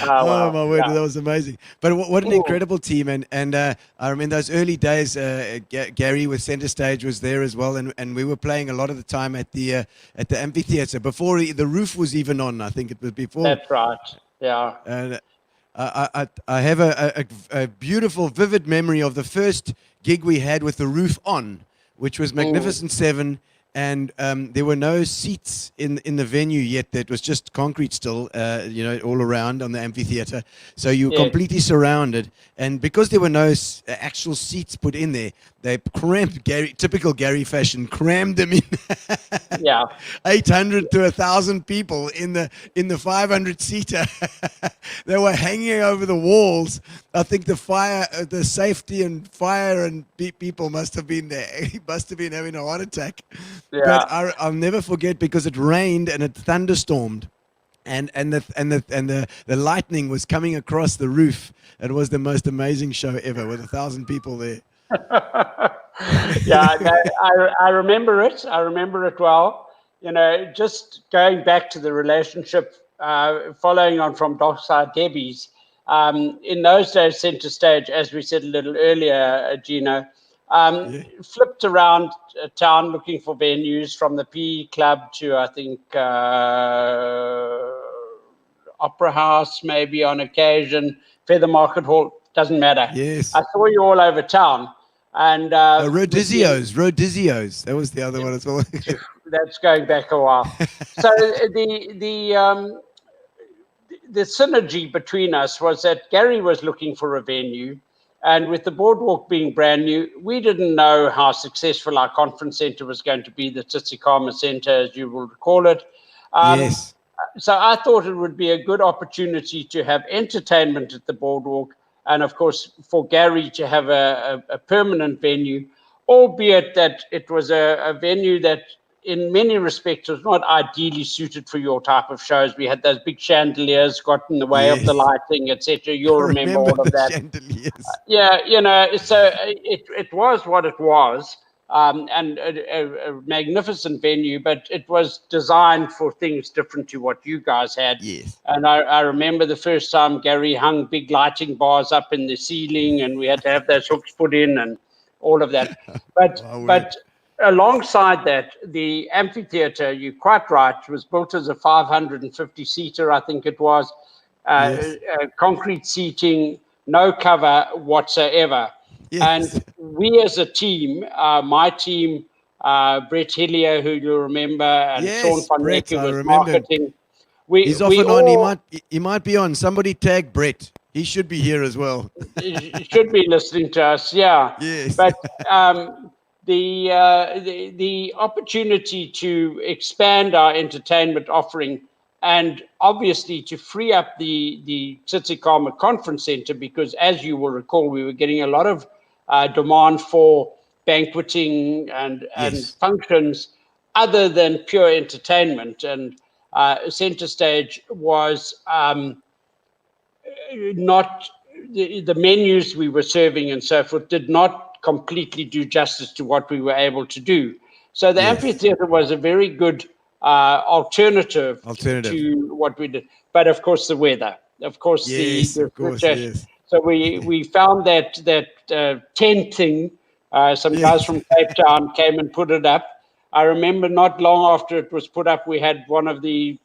Wow. Oh my word, Yeah. that was amazing! But what an incredible team, and I remember those early days. Gary with Centrestage was there as well, and we were playing a lot of the time at the amphitheater before the roof was even on. I think it was before. That's right. Yeah. And I have a beautiful, vivid memory of the first gig we had with the roof on, which was Magnificent Seven. And there were no seats in the venue yet. That was just concrete still, all around on the amphitheater. So you were completely surrounded. And because there were no actual seats put in there, they crammed typical Gary fashion, crammed them in. Yeah. 800 to 1,000 people in the 500 seater. They were hanging over the walls. I think the safety and fire and people must have been there. He must have been having a heart attack. Yeah. But I'll never forget, because it rained and it thunderstormed, and the lightning was coming across the roof. It was the most amazing show ever, with 1,000 people there. Yeah, I remember it. I remember it well. Just going back to the relationship, following on from Dockside Debbie's, in those days, Centrestage, as we said a little earlier, Gino, flipped around town looking for venues, from the PE Club to, I think, Opera House, maybe on occasion, Feather Market Hall, doesn't matter. Yes. I saw you all over town. And Rodizio's. That was the other one as well. That's going back a while. So the synergy between us was that Gary was looking for a venue, and with the Boardwalk being brand new, we didn't know how successful our conference centre was going to be, the Tsitsikamma Centre, as you will recall it. Yes. So I thought it would be a good opportunity to have entertainment at the Boardwalk, and of course for Gary to have a permanent venue, albeit that it was a venue that in many respects was not ideally suited for your type of shows. We had those big chandeliers got in the way of the lighting, etc. You'll remember all of that. Chandeliers. So it was what it was, and a magnificent venue, but it was designed for things different to what you guys had. Yes. And I remember the first time Gary hung big lighting bars up in the ceiling, and we had to have those hooks put in and all of that. But alongside that, the amphitheater, you're quite right, was built as a 550-seater, I think it was, concrete seating, no cover whatsoever. Yes. And we as a team, my team, Brett Hillier, who you'll remember, and Sean van Brett, Necker I with remember. marketing. He's often on. He might be on. Somebody tag Brett. He should be here as well. He should be listening to us, yeah. Yes. But the opportunity to expand our entertainment offering, and obviously to free up the Tsitsikamma Conference Centre, because as you will recall, we were getting a lot of demand for banqueting and functions other than pure entertainment. And Centrestage was not, the menus we were serving and so forth did not completely do justice to what we were able to do. So the amphitheater was a very good alternative to what we did. But of course the weather, of course, So we found that tent thing. Some guys from Cape Town came and put it up. I remember not long after it was put up, we had one of the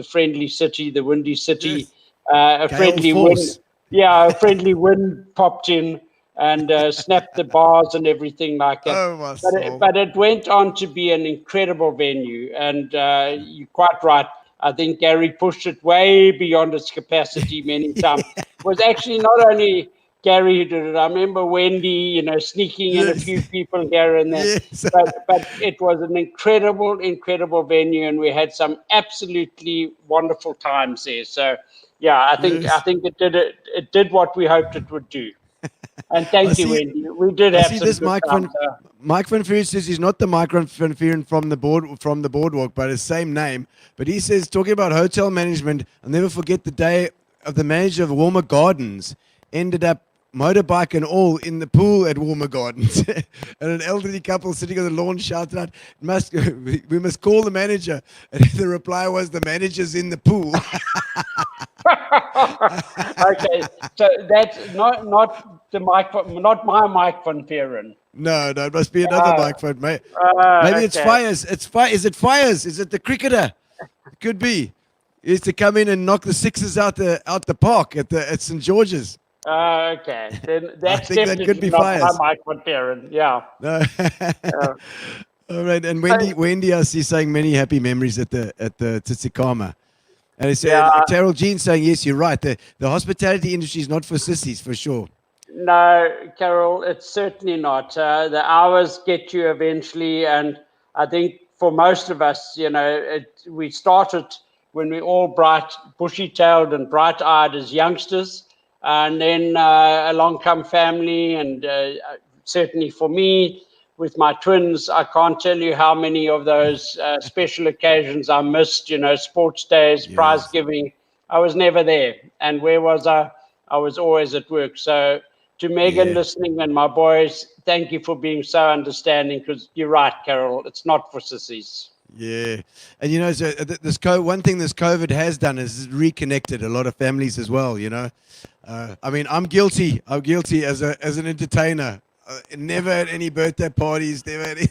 friendly city, the windy city, a friendly wind. Yeah, a friendly wind popped in and snapped the bars and everything like that. But it went on to be an incredible venue. And you're quite right. I think Gary pushed it way beyond its capacity many times. It was actually not only Gary who did it. I remember Wendy, sneaking in a Yes. few people here and there. Yes. But it was an incredible venue, and we had some absolutely wonderful times there. So, yeah, I think Yes. it did what we hoped it would do. And I thank you, see- Wendy. We did I have see some this good Mike times. Mike Van Vuuren says he's not the Mike Van Vuuren from the boardwalk, but his same name. But he says, talking about hotel management, I'll never forget the day of the manager of Warmer Gardens ended up motorbike and all in the pool at Warmer Gardens. And an elderly couple sitting on the lawn shouted out, we must call the manager. And the reply was, the manager's in the pool. Okay, so that's not the Mike, not my Mike Van Vuuren. No, it must be another Mike Van. Maybe it's okay. Fires. Is it Fires? Is it the cricketer? It could be. He used to come in and knock the sixes out the park at St George's. Okay, then that's think that definitely could be not Fires. my Mike Van Vuuren. Yeah. No. All right, and Wendy, I see saying many happy memories at the Tsitsikamma. And it's Terrell Jean saying, yes, you're right. The hospitality industry is not for sissies, for sure. No, Carol, it's certainly not. The hours get you eventually, and I think for most of us, we started when we all bright, bushy-tailed and bright-eyed as youngsters, and then along come family, and certainly for me, with my twins, I can't tell you how many of those special occasions I missed, sports days, prize giving. I was never there. And where was I? I was always at work. So to Megan listening and my boys, thank you for being so understanding, because you're right, Carol, it's not for sissies. Yeah. And, so one thing this COVID has done is reconnected a lot of families as well, I mean, I'm guilty. I'm guilty as an entertainer. Never had any birthday parties. Never had any.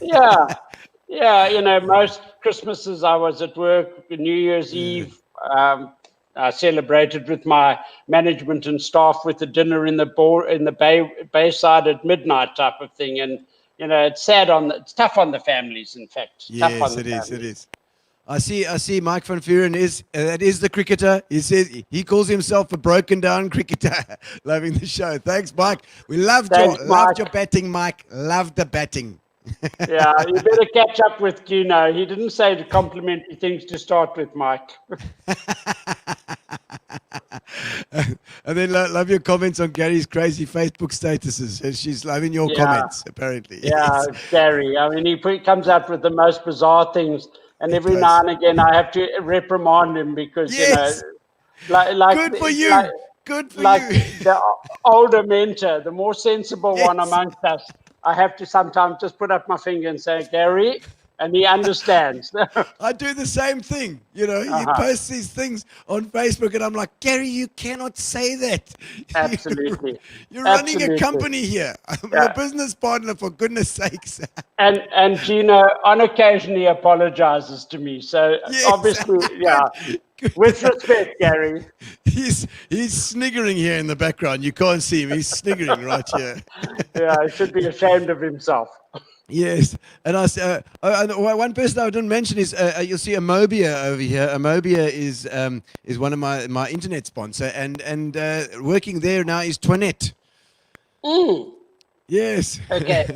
Yeah. Most Christmases I was at work. New Year's Eve, I celebrated with my management and staff with a dinner in the Bayside at midnight type of thing. And it's sad it's tough on the families. In fact, Yes, it is. I see. Mike Van Vuuren that is the cricketer. He says he calls himself a broken down cricketer. Loving the show. Thanks, Mike. We loved your batting, Mike. Loved the batting. Yeah, you better catch up with Gino. He didn't say the complimentary things to start with, Mike. And then love your comments on Gary's crazy Facebook statuses. And she's loving your comments, apparently. Yeah, Yes. Gary. I mean, he comes out with the most bizarre things. And every does. now and again, I have to reprimand him because, Yes. like Good for you. Good for like you. the older mentor, the more sensible one Yes. amongst us, I have to sometimes just put up my finger and say, Gary, and he understands. I do the same thing. He posts these things on Facebook, and I'm like, Gary, you cannot say that. Absolutely. You're running a Absolutely. company here. I'm your business partner, for goodness sakes. And Gino on occasion he apologizes to me. So Yes. obviously, Good. with respect, Gary. He's sniggering here in the background. You can't see him. He's sniggering right here. Yeah, he should be ashamed of himself. Yes, and one person I didn't mention is you'll see Amobia over here. Amobia is one of my internet sponsor, and working there now is Toinette. Yes. Okay.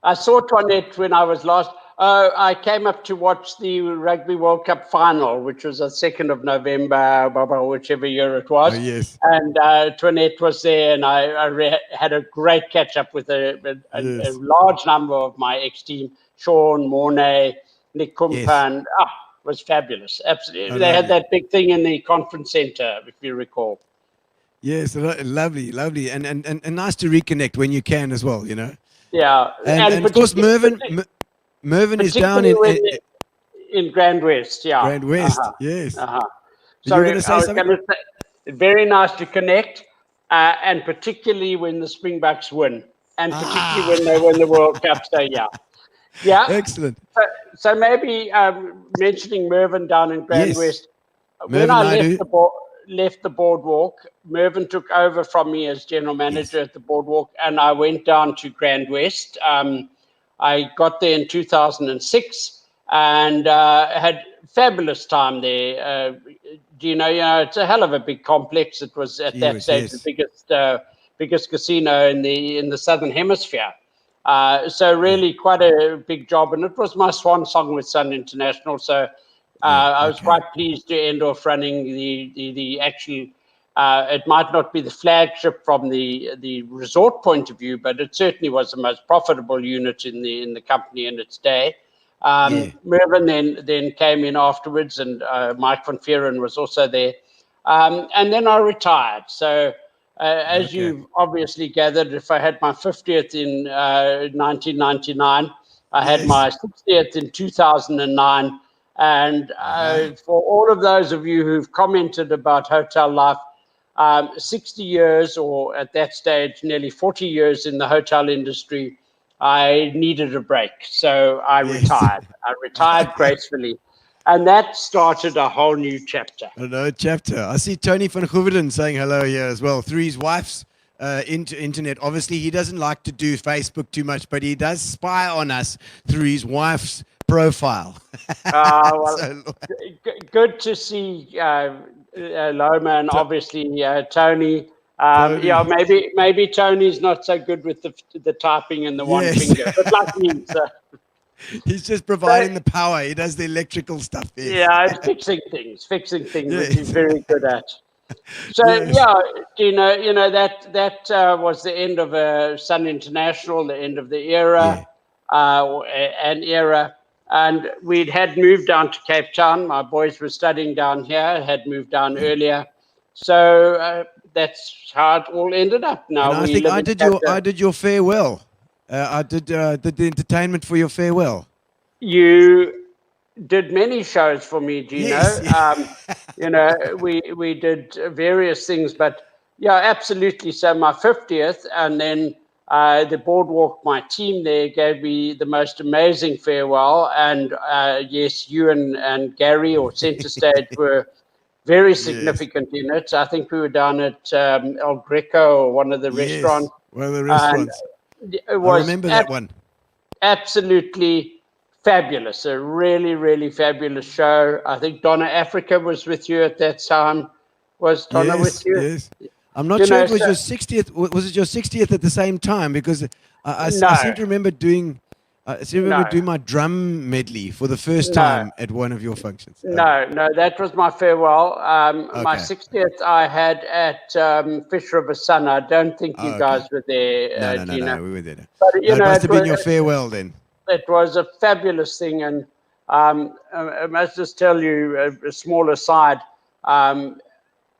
I saw Toinette when I was last. I came up to watch the Rugby World Cup final, which was the 2nd of November, whichever year it was. Oh, yes. And Toinette was there, and I had a great catch up with a large number of my ex-team, Sean, Mornay, Nick Kumpan. It was fabulous. Absolutely. They had that big thing in the conference center, if you recall. Yes, lovely, and nice to reconnect when you can as well, Yeah. And of course, Mervyn is down in Grand West, yeah. Grand West, yes. Sorry, You were going to say something? Very nice to connect, and particularly when the Springboks win, and particularly when they win the World Cup. So yeah. Excellent. So maybe mentioning Mervyn down in Grand West. When Mervyn I left the Boardwalk, Mervyn took over from me as general manager at the Boardwalk, and I went down to Grand West. I got there in 2006, and had fabulous time there. It's a hell of a big complex. It was at that stage the biggest casino in the Southern Hemisphere. So really quite a big job, and it was my swan song with Sun International. So I was quite pleased to end off running the actual. It might not be the flagship from the resort point of view, but it certainly was the most profitable unit in the company in its day. Mervyn then came in afterwards, and Mike van Vieren was also there. And then I retired. So as you've obviously gathered, if I had my 50th in 1999, I had my 60th in 2009. And for all of those of you who've commented about hotel life, 60 years, or at that stage, nearly 40 years in the hotel industry, I needed a break. So I retired. I retired gracefully. And that started a whole new chapter. Another chapter. I see Tony van Goeveren saying hello here as well, through his wife's internet. Obviously, he doesn't like to do Facebook too much, but he does spy on us through his wife's profile. Good to see Loma, and obviously Tony. Maybe Tony's not so good with the typing and the one finger, but like me. So. He's just providing the power. He does the electrical stuff. Yeah, fixing things, which he's very good at. So that was the end of Sun International, the end of the era, and we'd had moved down to Cape Town. My boys were studying down here, had moved down earlier, so that's how it all ended up. Now and I think I did your farewell. I did the entertainment for your farewell. You did many shows for me, Gino. Yes. We did various things, but yeah, absolutely. So my 50th, and then the Boardwalk, my team there, gave me the most amazing farewell. And yes, you and Gary or Centrestage were very significant in it. I think we were down at El Greco, or one of the restaurants. One of the restaurants. It was I remember that one. Absolutely fabulous. A really, really fabulous show. I think Donna Africa was with you at that time. Was Donna with you? Yes. I'm not sure it was your 60th. Was it your 60th at the same time? Because I seem to remember doing my drum medley for the first time at one of your functions. No, that was my farewell. My 60th I had at Fish River Sun. I don't think you guys were there, No, we were there. But, it must have been your farewell then. It was a fabulous thing, and I must just tell you a small aside.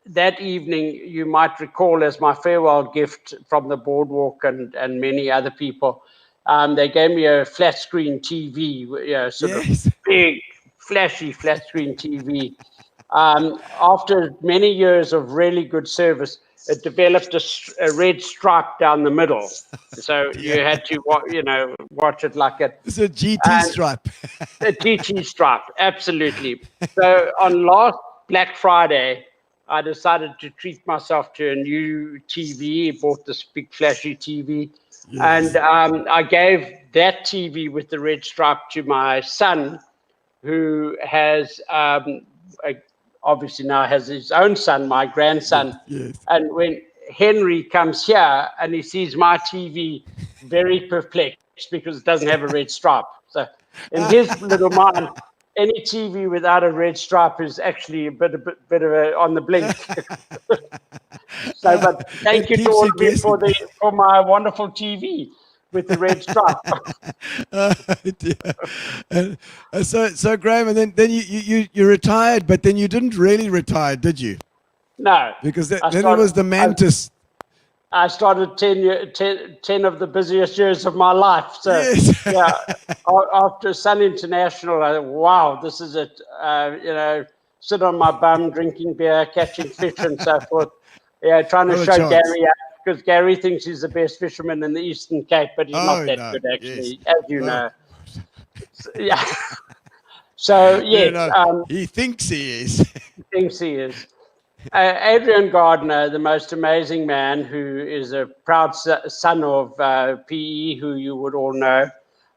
That evening, you might recall, as my farewell gift from the Boardwalk and many other people, they gave me a flat screen TV, of big, flashy flat screen TV. After many years of really good service, it developed a red stripe down the middle. So you had to, watch it like it. It's a GT stripe. A GT stripe, absolutely. So on last Black Friday, I decided to treat myself to a new TV. Bought this big flashy TV. Yes. And I gave that TV with the red stripe to my son, who has obviously now has his own son, my grandson. Yes. And when Henry comes here and he sees my TV, very perplexed because it doesn't have a red stripe. So in his little mind, any TV without a red stripe is actually a bit of a on the blink. So, but thank you to all of you for my wonderful TV with the red stripe. So Graham, and then you retired, but then you didn't really retire, did you? No, because then it was the Mantis. I started 10 of the busiest years of my life. So after Sun International, I thought, wow, this is it. Sit on my bum, drinking beer, catching fish and so forth. Yeah, trying to show Gary out, because Gary thinks he's the best fisherman in the Eastern Cape, but he's not that good actually, as you know. So yes, he thinks he is. He thinks he is. Adrian Gardner, the most amazing man, who is a proud son of PE, who you would all know,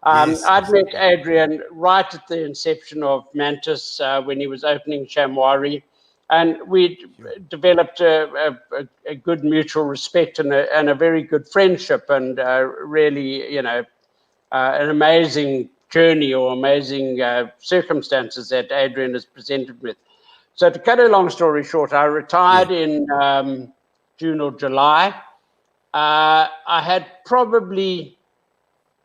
Yes, I'd met Adrian right at the inception of Mantis when he was opening Shamwari, and we developed a good mutual respect and a very good friendship, and really, an amazing journey or amazing circumstances that Adrian is presented with. So to cut a long story short, I retired in June or July. I had probably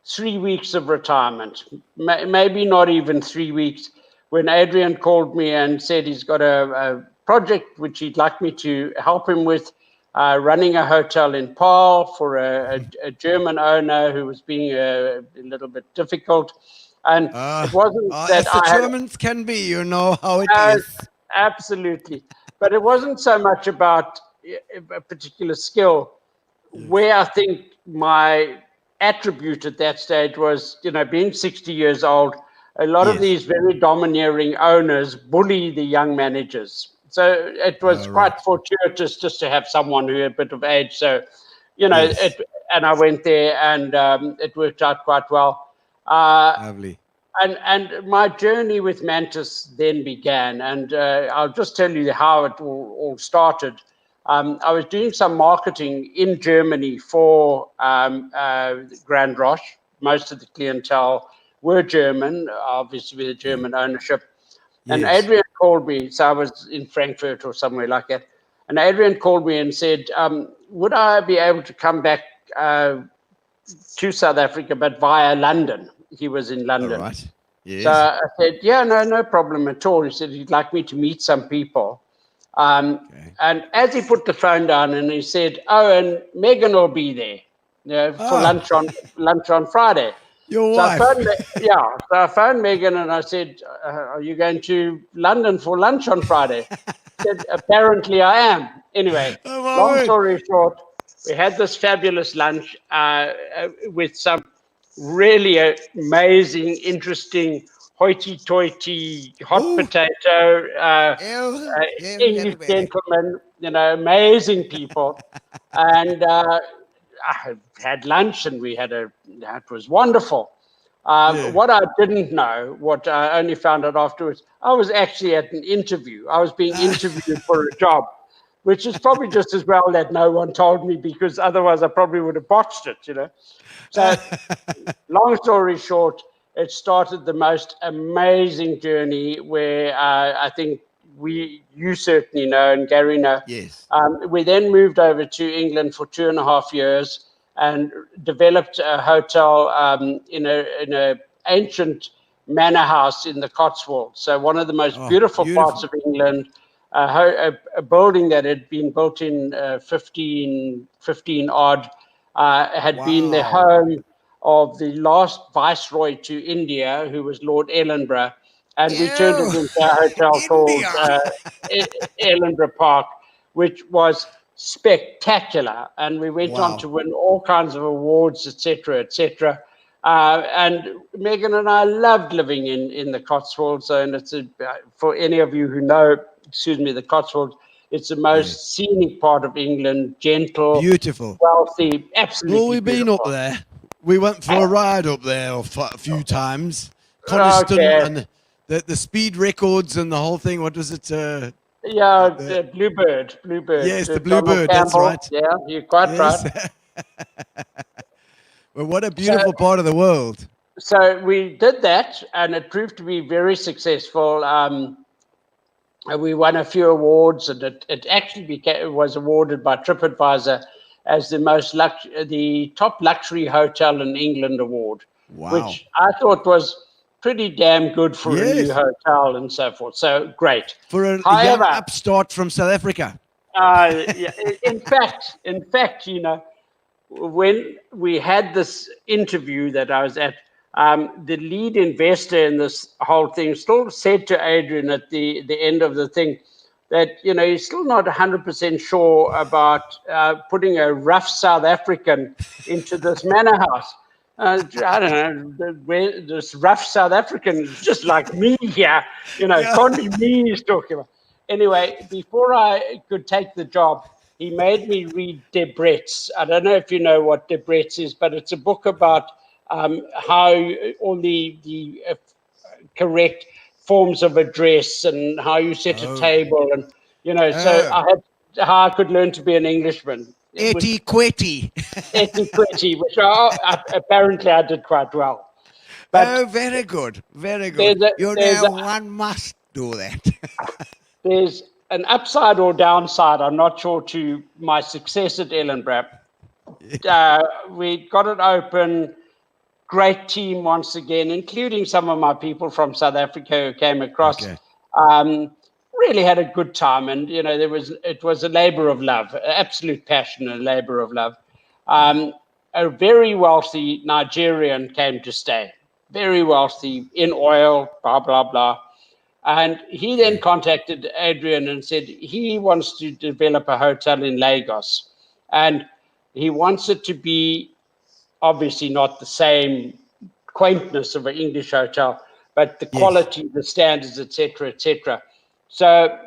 3 weeks of retirement, maybe not even 3 weeks, when Adrian called me and said he's got a project which he'd like me to help him with, running a hotel in Paarl for a German owner who was being a little bit difficult. And it wasn't that as the I had... Germans can be, you know how it Yes, is. absolutely. But it wasn't so much about a particular skill. Where I think my attribute at that stage was, being 60 years old, a lot of these very domineering owners bully the young managers. So it was quite fortuitous just to have someone who had a bit of age. So, and I went there, and it worked out quite well. Lovely. And my journey with Mantis then began, and I'll just tell you how it all started. I was doing some marketing in Germany for Grand Roche. Most of the clientele were German, obviously with a German ownership. And Adrian called me, so I was in Frankfurt or somewhere like that. And Adrian called me and said, would I be able to come back to South Africa, but via London? He was in London. All right. Yes. So I said, yeah, no problem at all. He said he'd like me to meet some people. And as he put the phone down, and he said, oh, and Megan will be there for lunch on Friday. Your So wife. so I phoned Megan and I said, are you going to London for lunch on Friday? She said, apparently I am. Anyway, long story short, we had this fabulous lunch with some really amazing, interesting, hoity-toity, hot potato, English gentlemen, amazing people. And I had lunch, and it was wonderful. What I didn't know, what I only found out afterwards, I was actually at an interview. I was being interviewed for a job, which is probably just as well that no one told me, because otherwise I probably would have botched it, So long story short, it started the most amazing journey where I think you certainly know, and Gary know. Yes. We then moved over to England for 2.5 years and developed a hotel in a ancient manor house in the Cotswolds. So one of the most beautiful parts of England, a building that had been built in 15 odd, had been the home of the last viceroy to India, who was Lord Ellenborough. And we turned it into a hotel called Ellenborough Park, which was spectacular. And we went on to win all kinds of awards, etc., etc. And Megan and I loved living in the Cotswolds. And it's for any of you who know, the Cotswolds, it's the most scenic part of England, gentle, beautiful, wealthy, absolutely well, we've been beautiful. up there. We went for a ride up there a few times. Coniston and the speed records and the whole thing. What was it? The Bluebird. Yes, the Bluebird. That's right. Yeah, you're quite right. Well, what a beautiful part of the world. So we did that, and it proved to be very successful. We won a few awards, and it actually was awarded by TripAdvisor as the top luxury hotel in England award, which I thought was pretty damn good for a new hotel and so forth. So great. For a young upstart from South Africa. In fact, when we had this interview that I was at, the lead investor in this whole thing still said to Adrian at the end of the thing that, he's still not 100% sure about putting a rough South African into this manor house. I don't know, this rough South African is just like me here. It can't be me he's talking about. Anyway, before I could take the job, he made me read Debrett's. I don't know if you know what Debrett's is, but it's a book about how all the correct forms of address and how you set a table, and so how I could learn to be an Englishman. Etiquette. Etiquette, which apparently I did quite well. But Very good. Very good. One must do that. there's an upside or downside, I'm not sure, to my success at Ellenborough. We got it open, great team once again, including some of my people from South Africa who came across. Okay. Really had a good time, and it was a labor of love, absolute passion and labor of love. A very wealthy Nigerian came to stay, very wealthy in oil, blah blah blah, and he then contacted Adrian and said he wants to develop a hotel in Lagos, and he wants it to be obviously not the same quaintness of an English hotel, but the quality, the standards, etc., etc. So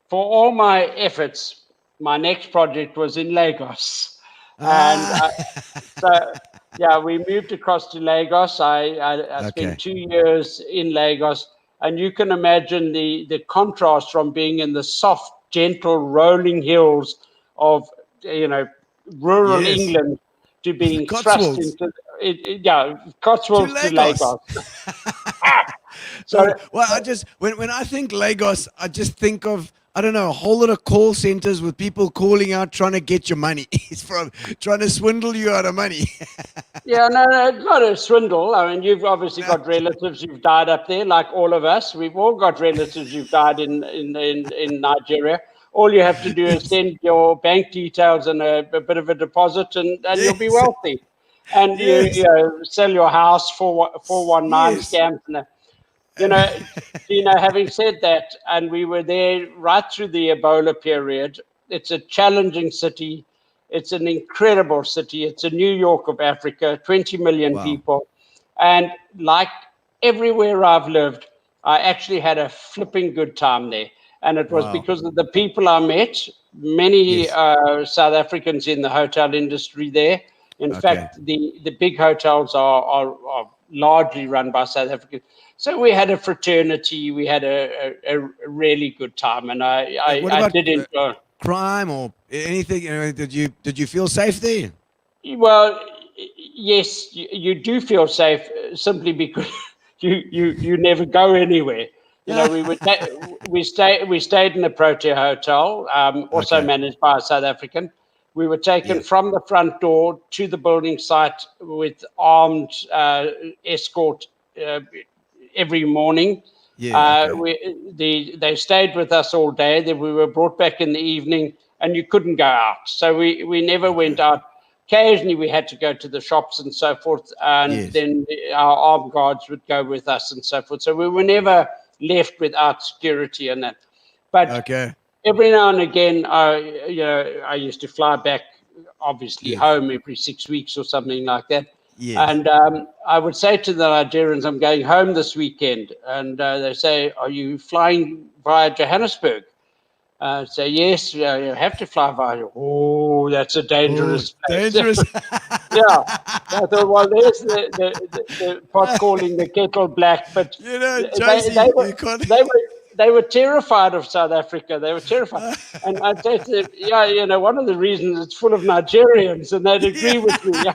for all my efforts, my next project was in Lagos. And we moved across to Lagos. I spent 2 years in Lagos. And you can imagine the contrast from being in the soft, gentle, rolling hills of, rural England to being thrust into, Cotswolds to Lagos. So, well, when I think Lagos, I just think of, I don't know, a whole lot of call centers with people calling out trying to get your money. It's from trying to swindle you out of money. No, it's not a swindle. I mean, you've obviously got relatives who've died up there, like all of us. We've all got relatives who've died in Nigeria. All you have to do is send your bank details and a bit of a deposit, and you'll be wealthy. And you sell your house for 419 scams. And having said that, and we were there right through the Ebola period. It's a challenging city. It's an incredible city. It's a New York of Africa, 20 million people. And like everywhere I've lived, I actually had a flipping good time there. And it was because of the people I met, many South Africans in the hotel industry there. In fact, the big hotels are largely run by South Africans. So we had a fraternity. We had a really good time, and I did enjoy crime or anything. Did you feel safe there? Well, yes, you do feel safe simply because you never go anywhere. We stayed in the Protea Hotel, also managed by a South African. We were taken from the front door to the building site with armed escort every morning. They stayed with us all day. Then we were brought back in the evening, and you couldn't go out. So we never went out. Occasionally we had to go to the shops and so forth, and then our armed guards would go with us and so forth. So we were never left without security and that. But every now and again, I used to fly back, obviously home every 6 weeks or something like that. And I would say to the Nigerians, I'm going home this weekend. And they say, are you flying via Johannesburg? I say, yes, you have to fly via. Oh, that's a dangerous place. Dangerous. I thought, well, there's the pot calling the kettle black. But Josie, they were terrified of South Africa. They were terrified. And I said to them, one of the reasons it's full of Nigerians, and they'd agree with me.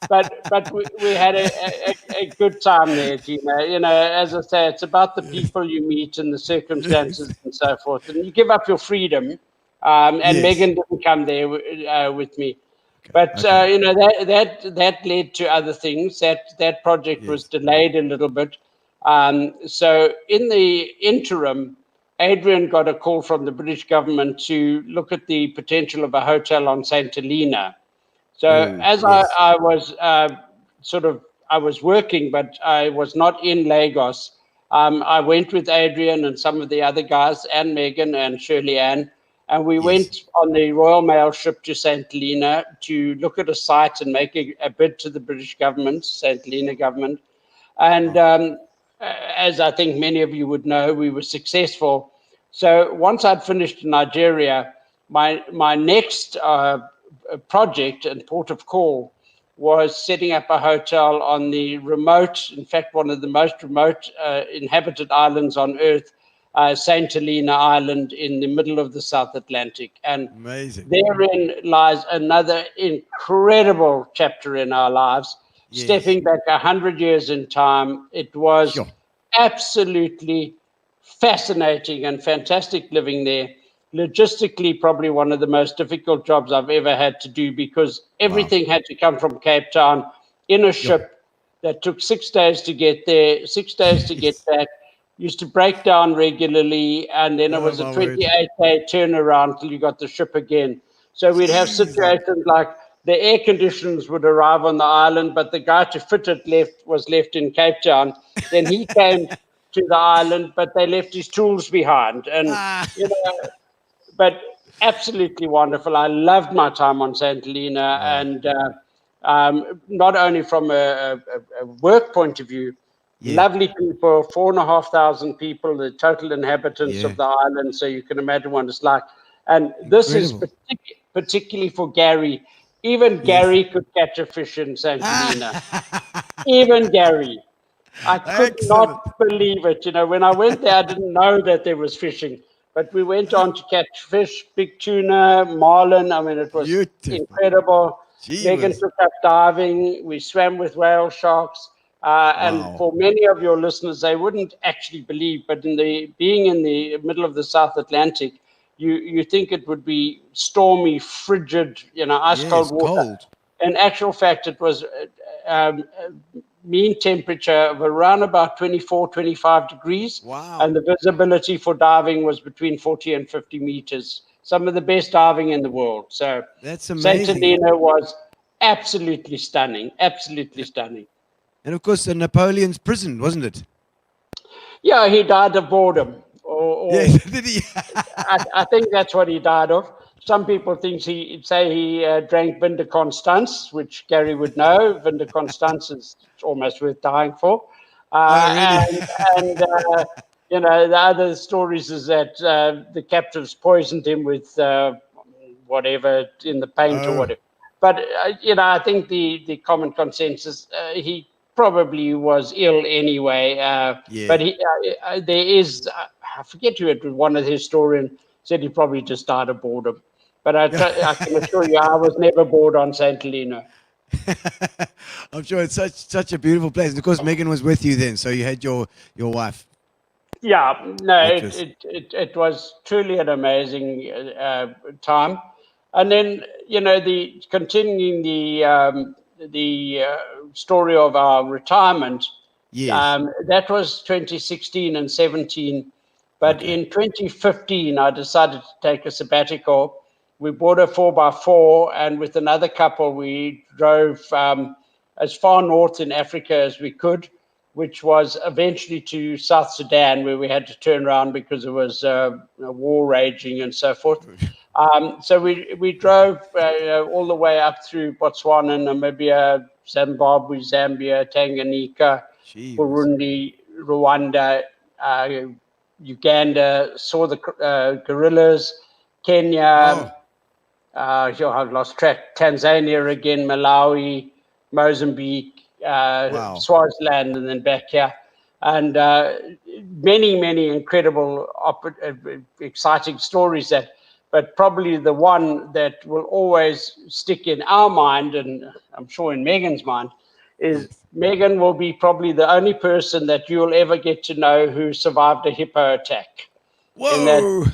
But we had a good time there, Gino. As I say, it's about the people you meet and the circumstances and so forth. And you give up your freedom. And Megan didn't come there with me. But, that led to other things. That project was delayed a little bit. So in the interim, Adrian got a call from the British government to look at the potential of a hotel on St. Helena. So I was I was working, but I was not in Lagos. I went with Adrian and some of the other guys, and Megan and Shirley Ann, and we went on the Royal Mail ship to St. Helena to look at a site and make a bid to the British government, St. Helena government. And as I think many of you would know, we were successful. So once I'd finished in Nigeria, my next project and port of call was setting up a hotel on the remote, in fact, one of the most remote inhabited islands on Earth, St. Helena Island in the middle of the South Atlantic. And Amazing. therein lies another incredible chapter in our lives. Yes. Stepping back 100 years in time, it was Sure. absolutely fascinating and fantastic living there. Logistically, probably one of the most difficult jobs I've ever had to do, because everything had to come from Cape Town in a ship that took 6 days to get there, 6 days to get back. Used to break down regularly, and then it was a my word. 28-day turnaround till you got the ship again. So we'd have situations like the air conditions would arrive on the island, but the guy to fit it was left in Cape Town. Then he came to the island, but they left his tools behind. And, but absolutely wonderful. I loved my time on St. Helena, and not only from a work point of view, lovely people, 4,500 people, the total inhabitants of the island. So you can imagine what it's like. And this is particularly for Gary. Even Gary could catch a fish in St. Helena. Even Gary. I could not believe it. You know, when I went there, I didn't know that there was fishing. But we went on to catch fish, big tuna, marlin. I mean, it was incredible. Megan took up diving. We swam with whale sharks. And for many of your listeners, they wouldn't actually believe, but being in the middle of the South Atlantic, you think it would be stormy, frigid, ice cold water. Cold. In actual fact, it was mean temperature of around about 24, 25 degrees. Wow. And the visibility for diving was between 40 and 50 meters. Some of the best diving in the world. So that's amazing. St. Helena was absolutely stunning, absolutely stunning. And of course, Napoleon's prison, wasn't it? Yeah, he died of boredom. Did he? I think that's what he died of. Some people think he drank Vin de Constance, which Gary would know. Vin de Constance is almost worth dying for. Really? And the other stories is that the captives poisoned him with whatever in the paint or whatever. But I think the common consensus, he probably was ill anyway. But there is, I forget who it was, one of the historians said he probably just died of boredom. But I can assure you, I was never bored on St. Helena. I'm sure it's such a beautiful place. And of course, Megan was with you then, so you had your wife. Yeah, no, it was truly an amazing time. And then, continuing the story of our retirement, that was 2016 and 17. But in 2015, I decided to take a sabbatical. We bought a 4x4, and with another couple, we drove as far north in Africa as we could, which was eventually to South Sudan, where we had to turn around because there was a war raging and so forth. So we drove all the way up through Botswana, Namibia, Zimbabwe, Zambia, Tanganyika, Burundi, Rwanda, Uganda, saw the gorillas, Kenya, I've lost track, Tanzania again, Malawi, Mozambique, Swaziland, and then back here. And many, many incredible, exciting stories but probably the one that will always stick in our mind, and I'm sure in Megan's mind, is Megan will be probably the only person that you'll ever get to know who survived a hippo attack. Whoa!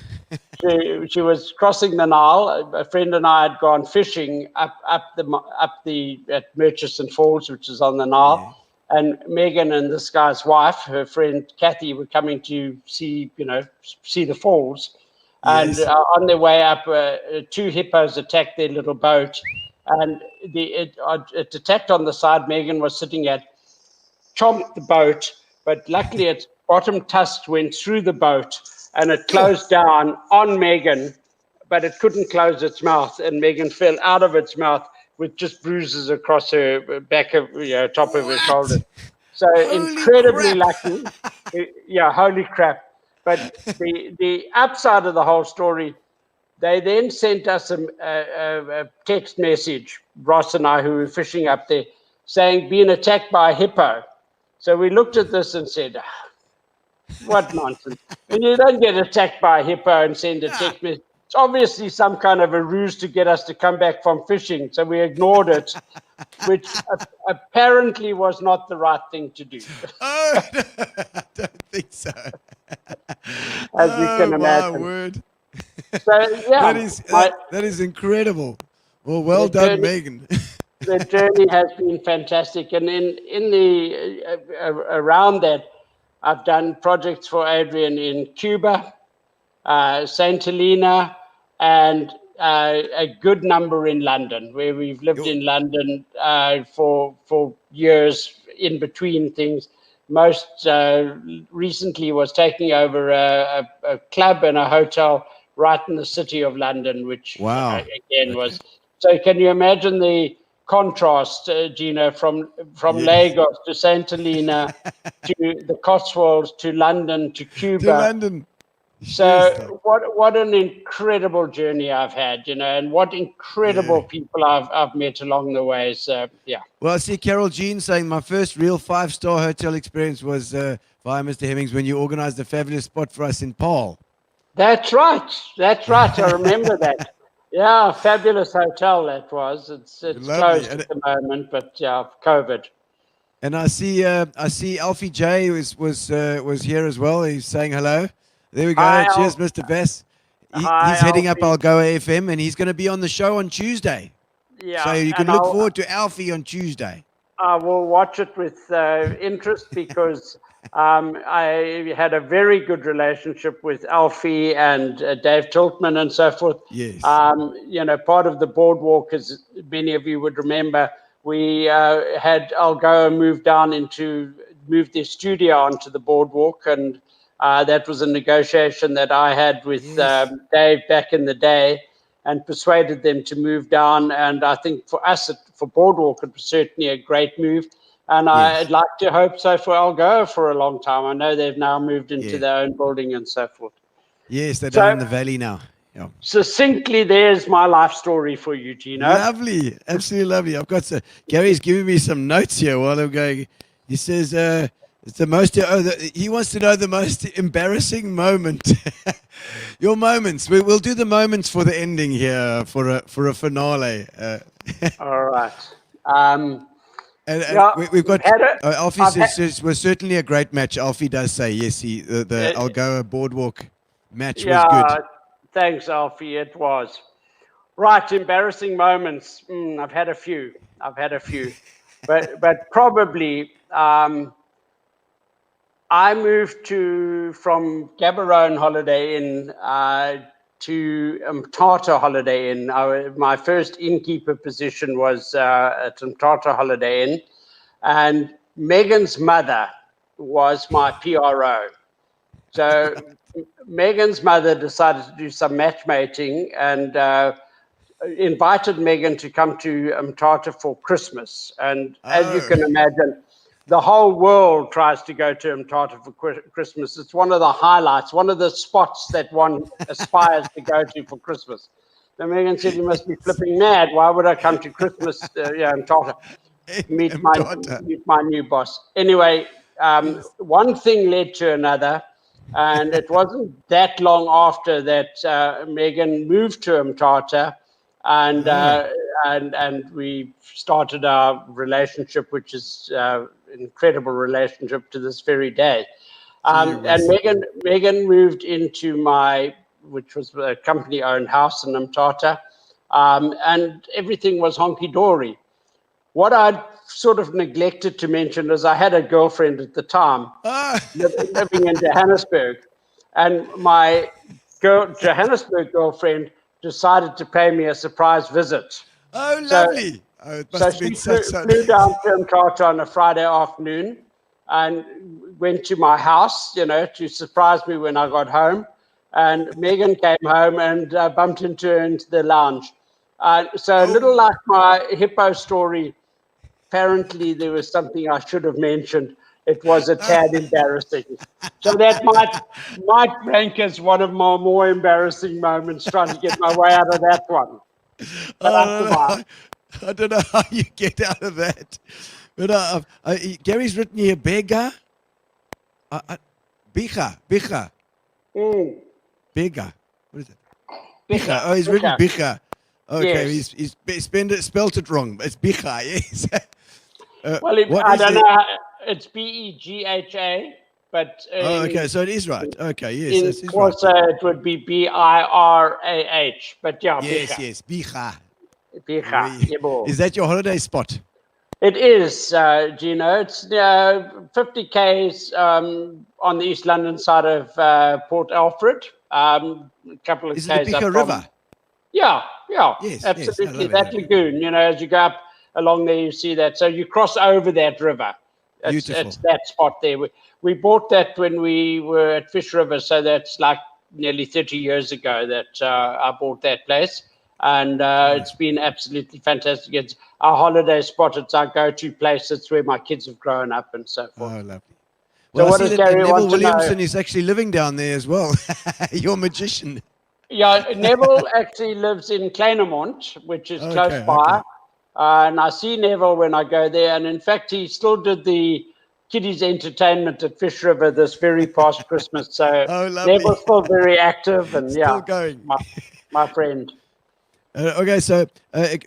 She was crossing the Nile. A friend and I had gone fishing up at Murchison Falls, which is on the Nile. And Megan and this guy's wife, her friend Kathy, were coming to see the falls. And on their way up, 2 hippos attacked their little boat, and it attacked on the side Megan was sitting at, chomped the boat, but luckily its bottom tusk went through the boat, and it closed down on Megan, but it couldn't close its mouth, and Megan fell out of its mouth with just bruises across her back of top of her shoulder. So incredibly lucky. Yeah, holy crap. But the upside of the whole story, They then sent us a text message, Ross and I, who were fishing up there, saying, being attacked by a hippo. So we looked at this and said, what nonsense. And you don't get attacked by a hippo and send a text message. It's obviously some kind of a ruse to get us to come back from fishing. So we ignored it, which apparently was not the right thing to do, Oh, no, I don't think so. as you can My imagine. word. So, yeah, That is incredible. Well The done, journey- Megan. the journey has been fantastic. And in the around that, I've done projects for Adrian in Cuba, Saint Helena, and a good number in London, where we've lived in London for years in between things. Most recently was taking over a club and a hotel right in the city of London, which Wow. again was. So can you imagine the contrast, Gino, from Lagos to Saint Helena to the Cotswolds to London to Cuba. To London. So what an incredible journey I've had, and what incredible people I've met along the way. So yeah. Well, I see Carol Jean saying my first real 5-star hotel experience was via Mr. Hemmings when you organized a fabulous spot for us in Paarl. That's right. I remember that. Yeah, fabulous hotel that was. It's Lovely. closed And at the moment, but yeah, COVID. And I see Alfie J was here as well. He's saying hello. There we go. Hi, Cheers, Alf. Mr. Vass. Hi, He's heading up Alfie. Algoa FM, and he's going to be on the show on Tuesday. Yeah. So you can and look I'll- forward to Alfie on Tuesday. I will watch it with interest because I had a very good relationship with Alfie and Dave Tiltman and so forth. Yes. Part of the Boardwalk, as many of you would remember, we had Algoa move their studio onto the Boardwalk, and that was a negotiation that I had with Dave back in the day, and persuaded them to move down. And I think for us, for Boardwalk, it was certainly a great move. And I'd like to hope so for Algoa for a long time. I know they've now moved into their own building and so forth. Yes, they're So- down in the valley now. Yeah. Succinctly, there's my life story for you, Gino. Lovely. Absolutely lovely. Gary's giving me some notes here while I'm going. He says, it's the most, he wants to know the most embarrassing moment. Your moments. We'll do the moments for the ending here for a finale. All right. We've got Alfie I've says was certainly a great match. Alfie does say yes. The Algoa Boardwalk match was good. Thanks, Alfie. It was. Right, embarrassing moments. I've had a few. but probably I moved from Gaborone Holiday Inn to Mthatha Holiday Inn. My first innkeeper position was at Mthatha Holiday Inn, and Megan's mother was my PRO. So Megan's mother decided to do some matchmaking and invited Megan to come to Mthatha for Christmas. And as you can imagine, the whole world tries to go to Mthatha for Christmas. It's one of the highlights, one of the spots that one aspires to go to for Christmas. So Megan said, "You must be flipping mad. Why would I come to Christmas Mthatha? Meet my new boss." Anyway, one thing led to another. And it wasn't that long after that Megan moved to Mthatha, and we started our relationship, which is an incredible relationship to this very day. And Megan moved into which was a company-owned house in Mthatha, and everything was honky-dory. What I'd sort of neglected to mention is I had a girlfriend at the time living in Johannesburg, and my Johannesburg girlfriend decided to pay me a surprise visit. Oh, lovely. It must So have she been flew down to Mthatha on a Friday afternoon and went to my house, to surprise me when I got home. And Megan came home and bumped into her into the lounge. So a little like my hippo story, apparently there was something I should have mentioned. it was a tad embarrassing. So that might rank as one of my more embarrassing moments trying to get my way out of that one. But I survived. I don't know how you get out of that. But Gary's written here, Begha. Begha. Mm. Begha. What is it? Begha. Oh, he's written Begha. Begha. Okay, Yes. he's spelled it wrong. It's Begha, yes. Well, what I is don't the- know. It's Begha, but Oh, okay, so it is right. Okay, yes, in this is course right. it would be Birah. But yeah, Yes, Begha. yes, Begha. Begha. Yebo. Is that your holiday spot? It is, Gino. It's 50 k's on the East London side of Port Alfred. A couple of Is it the k's up Begha from. River? Yeah, Yes, absolutely. yes, I love That it. lagoon, as you go up along there, you see that. So you cross over that river. Beautiful. It's that spot there. We bought that when we were at Fish River, so that's like nearly 30 years ago that I bought that place. And it's been absolutely fantastic. It's our holiday spot. It's our go-to place. It's where my kids have grown up and so forth. Oh, lovely. So Well, what I see does that Gary Neville want to know? Williamson is actually living down there as well. Your magician. Yeah, Neville actually lives in Claremont, which is close Okay, by. okay. And I see Neville when I go there. And in fact, he still did the kiddies entertainment at Fish River this very past Christmas. So Oh, lovely. Neville's still very active and Still going. my friend. Okay, so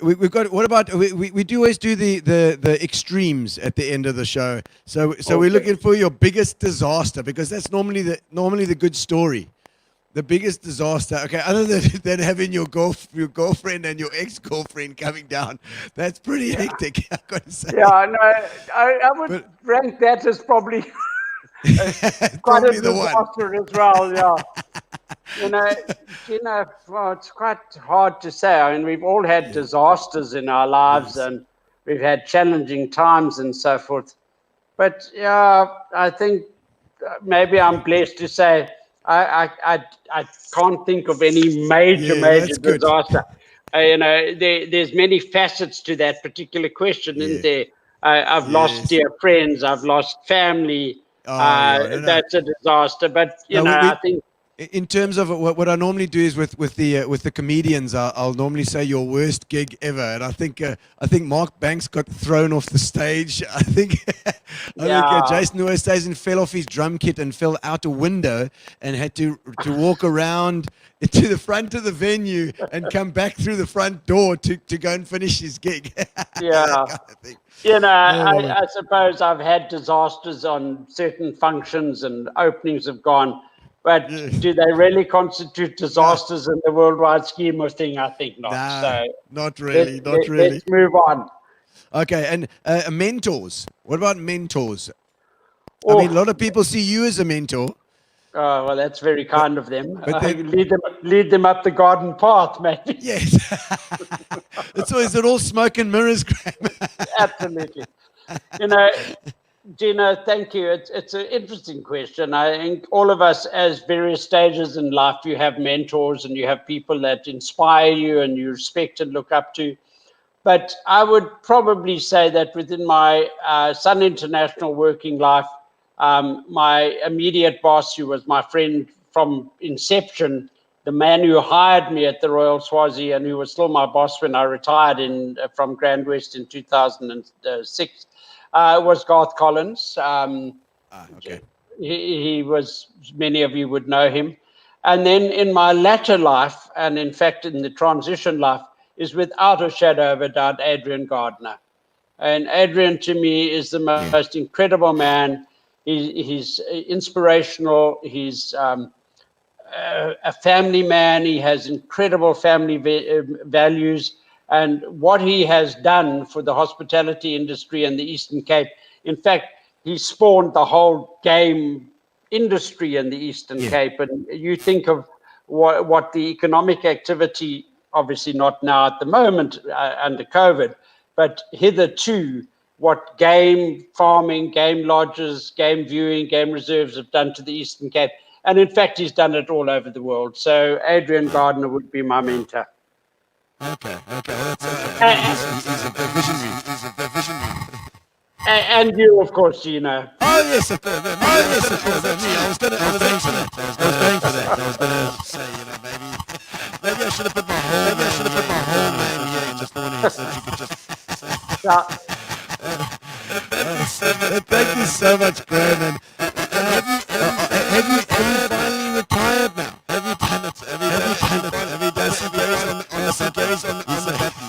we've got. What about we do always do the extremes at the end of the show. So we're Okay. looking for your biggest disaster because that's normally the good story. The biggest disaster. Okay, other than having your girlfriend and your ex-girlfriend coming down, that's pretty hectic. I've got to say. Yeah, no, I would But- rank that as probably quite Probably a the one. disaster as well. Yeah. Well, it's quite hard to say. I mean, we've all had disasters in our lives and we've had challenging times and so forth. But yeah, I think maybe I'm blessed to say I can't think of any major that's good. disaster. There's many facets to that particular question, isn't there? I've lost dear friends. I've lost family. No. That's a disaster. But I think. In terms of what I normally do is with the comedians, I'll normally say your worst gig ever, and I think Mark Banks got thrown off the stage. I think Jason Oosthuizen fell off his drum kit and fell out a window and had to walk around to the front of the venue and come back through the front door to go and finish his gig. Yeah. That kind of thing. I suppose I've had disasters on certain functions and openings have gone. But do they really constitute disasters in the worldwide scheme of things? I think not. No, So not really, not really. Let's move on. Okay, and mentors. What about mentors? I mean, a lot of people see you as a mentor. Oh, well, that's very kind of them. But then- Lead them up the garden path, maybe. Yes. Is it all smoke and mirrors, Graham? Absolutely. Gino, thank you. It's an interesting question. I think all of us, as various stages in life, you have mentors and you have people that inspire you and you respect and look up to. But I would probably say that within my Sun International working life, my immediate boss, who was my friend from inception, the man who hired me at the Royal Swazi and who was still my boss when I retired from Grand West in 2006, was Garth Collins. Okay. He was, many of you would know him. And then in my latter life, and in fact in the transition life, is without a shadow of a doubt Adrian Gardner. And Adrian to me is the most incredible man. He's inspirational. He's a family man. He has incredible family values. And what he has done for the hospitality industry in the Eastern Cape, in fact, he spawned the whole game industry in the Eastern Cape. And you think of what the economic activity, obviously not now at the moment under COVID, but hitherto, what game farming, game lodges, game viewing, game reserves have done to the Eastern Cape. And in fact, he's done it all over the world. So Adrian Gardner would be my mentor. Okay. He's a visionary. And you, of course, Gino. Oh yes, of course. No, yes, of course. Me. I was going for that. I was going to say, maybe I should have put my whole name here in this morning so that you could just say. Yeah. Thank you so much, Graham. And have you finally retired now? Have you done it? Have you done some goes on the button?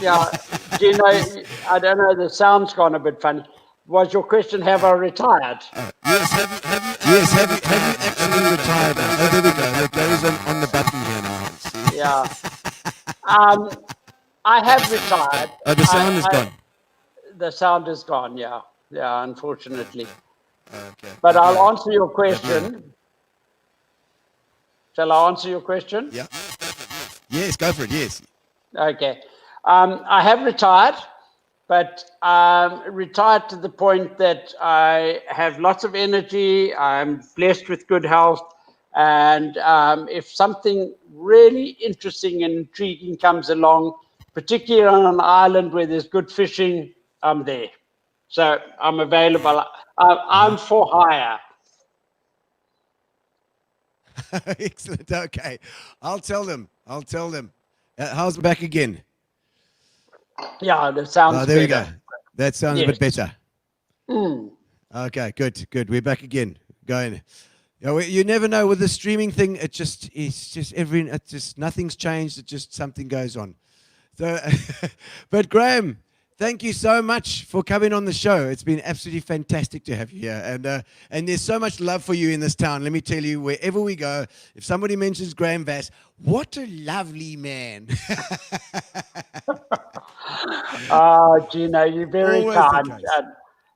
Yeah, Gino, I don't know, the sound's gone a bit funny. Was your question, have I retired? Yes, have you actually retired now? Oh, there we go. It goes on the button here now. See? Yeah. I have retired. Oh, the sound is gone. The sound is gone, yeah. Yeah, unfortunately. Okay. But I'll answer your question. Shall I answer your question? Yeah. Yes, go for it, yes. Okay. I have retired, but retired to the point that I have lots of energy. I'm blessed with good health. And if something really interesting and intriguing comes along, particularly on an island where there's good fishing, I'm there. So I'm available. I'm for hire. Excellent. Okay. I'll tell them. How's it back again? Yeah, that sounds Oh, there better. we go. That sounds a Yes. bit better. Mm. Okay, good. We're back again. Going. Yeah, you never know with the streaming thing. It's just nothing's changed. It's just something goes on. So, but Graham, thank you so much for coming on the show. It's been absolutely fantastic to have you here. And there's so much love for you in this town. Let me tell you, wherever we go, if somebody mentions Graham Vass, what a lovely man. Gino, you're very Always the kind. case.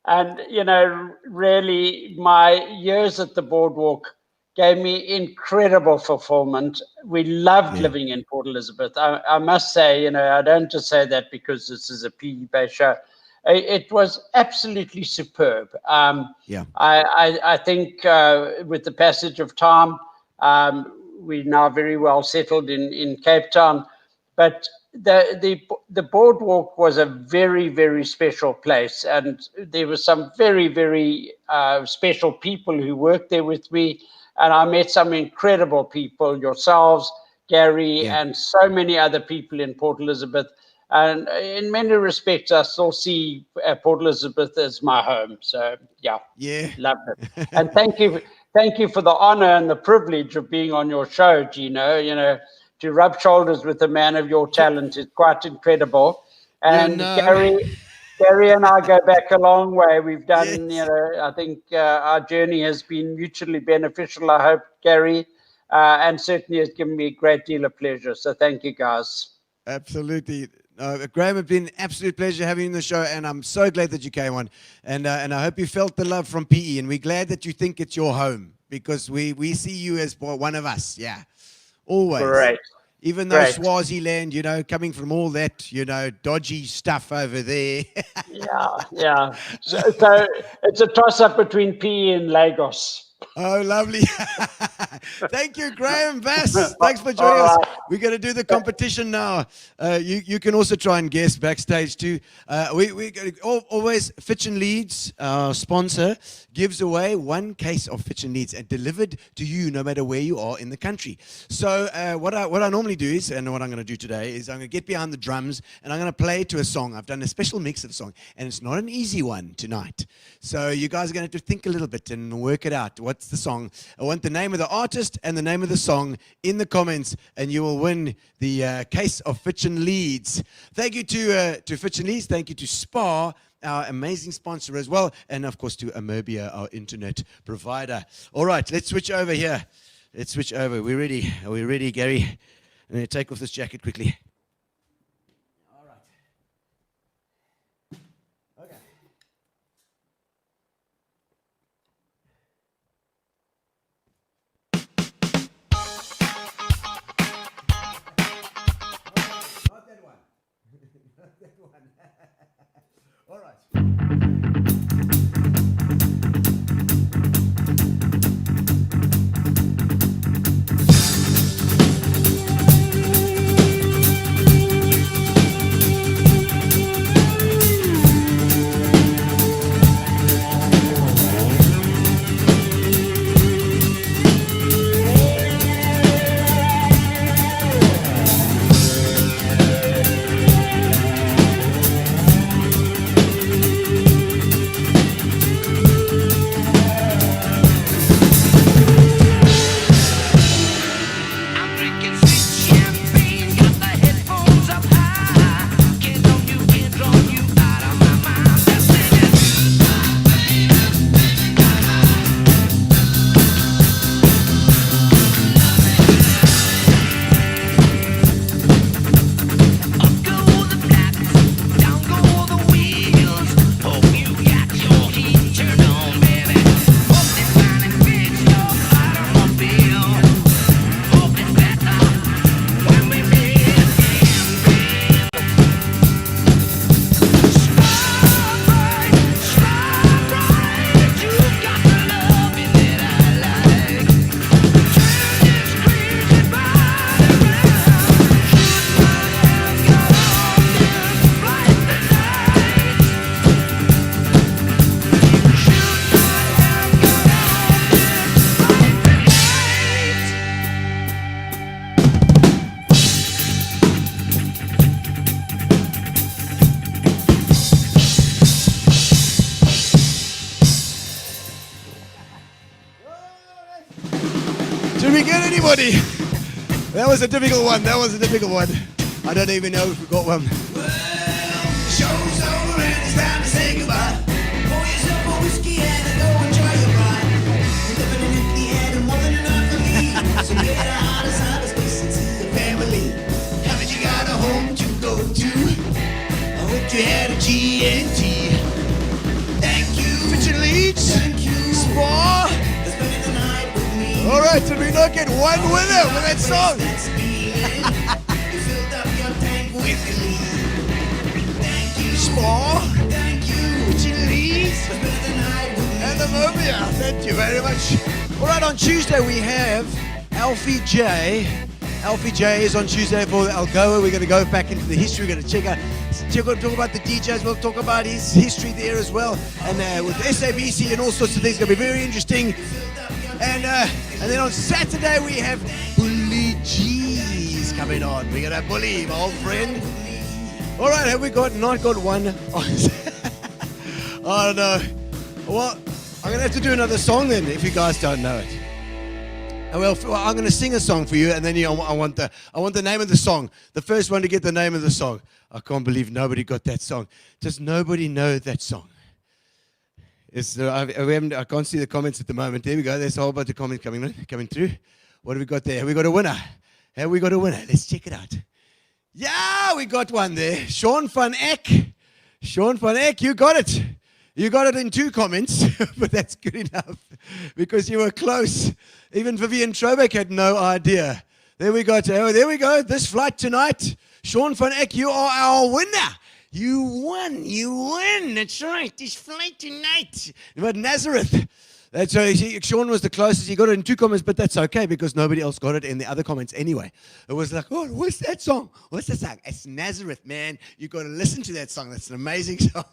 And, you know, really, my years at the Boardwalk gave me incredible fulfillment. We loved living in Port Elizabeth. I must say, you know, I don't just say that because this is a PE-based show. It was absolutely superb. I think with the passage of time, we're now very well settled in Cape Town. But the Boardwalk was a very, very special place. And there were some very, very special people who worked there with me. And I met some incredible people, yourselves, Gary, and so many other people in Port Elizabeth. And in many respects, I still see Port Elizabeth as my home. So, yeah, loved it. And thank you for the honor and the privilege of being on your show, Gino. You know, to rub shoulders with a man of your talent is quite incredible. And Gary and I go back a long way. We've done, you know, I think our journey has been mutually beneficial, I hope, Gary, and certainly has given me a great deal of pleasure. So thank you, guys. Absolutely. Graham, it's been an absolute pleasure having you on the show, and I'm so glad that you came on. And I hope you felt the love from PE, and we're glad that you think it's your home, because we see you as one of us, always. Great. Even though Swaziland, you know, coming from all that, you know, dodgy stuff over there. Yeah. So it's a toss-up between PE and Lagos. Oh, lovely. Thank you, Graham Vass. Thanks for joining us. We're going to do the competition now. You can also try and guess backstage too. Always Fitch Leedes, our sponsor, gives away 1 case of Fitch Leedes and delivered to you no matter where you are in the country. So what I normally do is, and what I'm going to do today, is I'm going to get behind the drums and I'm going to play to a song. I've done a special mix of the song, and it's not an easy one tonight. So you guys are going to have to think a little bit and work it out. What's the song? I want the name of the artist and the name of the song in the comments, and you will win the case of Fitch Leedes. Thank you to Fitch Leedes. Thank you to Spar, our amazing sponsor as well, and of course to Amerbia, our internet provider. All right, let's switch over here. Let's switch over. We're ready. Are we ready, Gary? I'm going to take off this jacket quickly. All right. Okay. Not that one. Not that one. All right. anybody. That was a difficult one. I don't even know if we got one. Show's over and it's time to say goodbye. Pour yourself a whiskey and go enjoy your ride. You're living an empty head and more than enough for me. So get out of cyberspace and see your family. Haven't you got a home to go to? I hope you had a G&T. Thank you. Fitch Leedes and Spar. For spending the night with me. All right, did we not get one winner with that song? That's feeling. You filled up your tank with glee. Thank you. Spar, Thank you. Fitch Leedes, For spending the night with me. and the Mobia. Thank you very much. All right, on Tuesday we have Alfie J. Alfie J is on Tuesday for Algoa. We're going to go back into the history. We're going to check out, talk about the DJs. We'll talk about his history there as well. And with SABC and all sorts of things. It's going to be very interesting. And then on Saturday we have Bully G's coming on. We're going to bully my old friend. All right, have we not got one? I don't know. Well, I'm going to have to do another song then if you guys don't know it. Well, I'm going to sing a song for you, and then I want the name of the song. The first one to get the name of the song. I can't believe nobody got that song. Does nobody know that song? I can't see the comments at the moment. There we go. There's a whole bunch of comments coming through. What have we got there? Have we got a winner? Let's check it out. Yeah, we got one there. Sean van Eck, you got it. You got it in 2 comments, but that's good enough because you were close. Even Vivian Trobeck had no idea. There we go. This flight tonight. Sean van Eck, you are our winner. You won. That's right. This flight tonight. But Nazareth. That's Sean was the closest. He got it in 2 comments, but that's okay because nobody else got it in the other comments anyway. It was like, oh, what's that song? It's Nazareth, man. You got to listen to that song. That's an amazing song.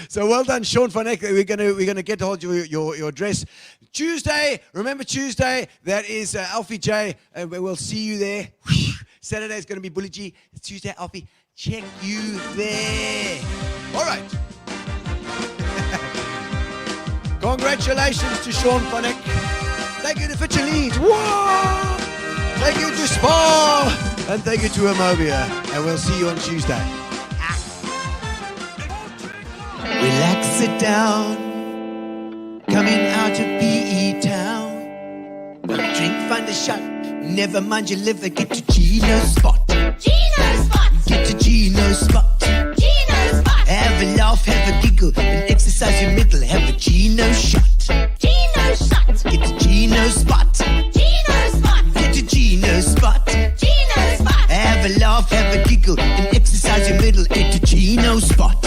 So well done, Sean van Eck. We're gonna get hold of your address. Tuesday, remember Tuesday. That is Alfie J. We'll see you there. Saturday is going to be Bully G. Tuesday, Alfie. Check you there. All right. Congratulations to Sean van Eck. Thank you to Fitch Leedes. Whoa! Thank you to Spar. And thank you to Amobia. And we'll see you on Tuesday. Relax, sit down. Coming out of PE town. Drink, find a shot. Never mind your liver. Get to Gino Spot. Gino Spot. Get to Gino Spot. Gino Spot. Have a laugh, have a giggle, and exercise your middle. Have a Gino shot. Gino shot. Get to Gino Spot. Gino Spot. Get to Gino Spot. Gino Spot. Have a laugh, have a giggle, and exercise your middle. Get to Gino Spot.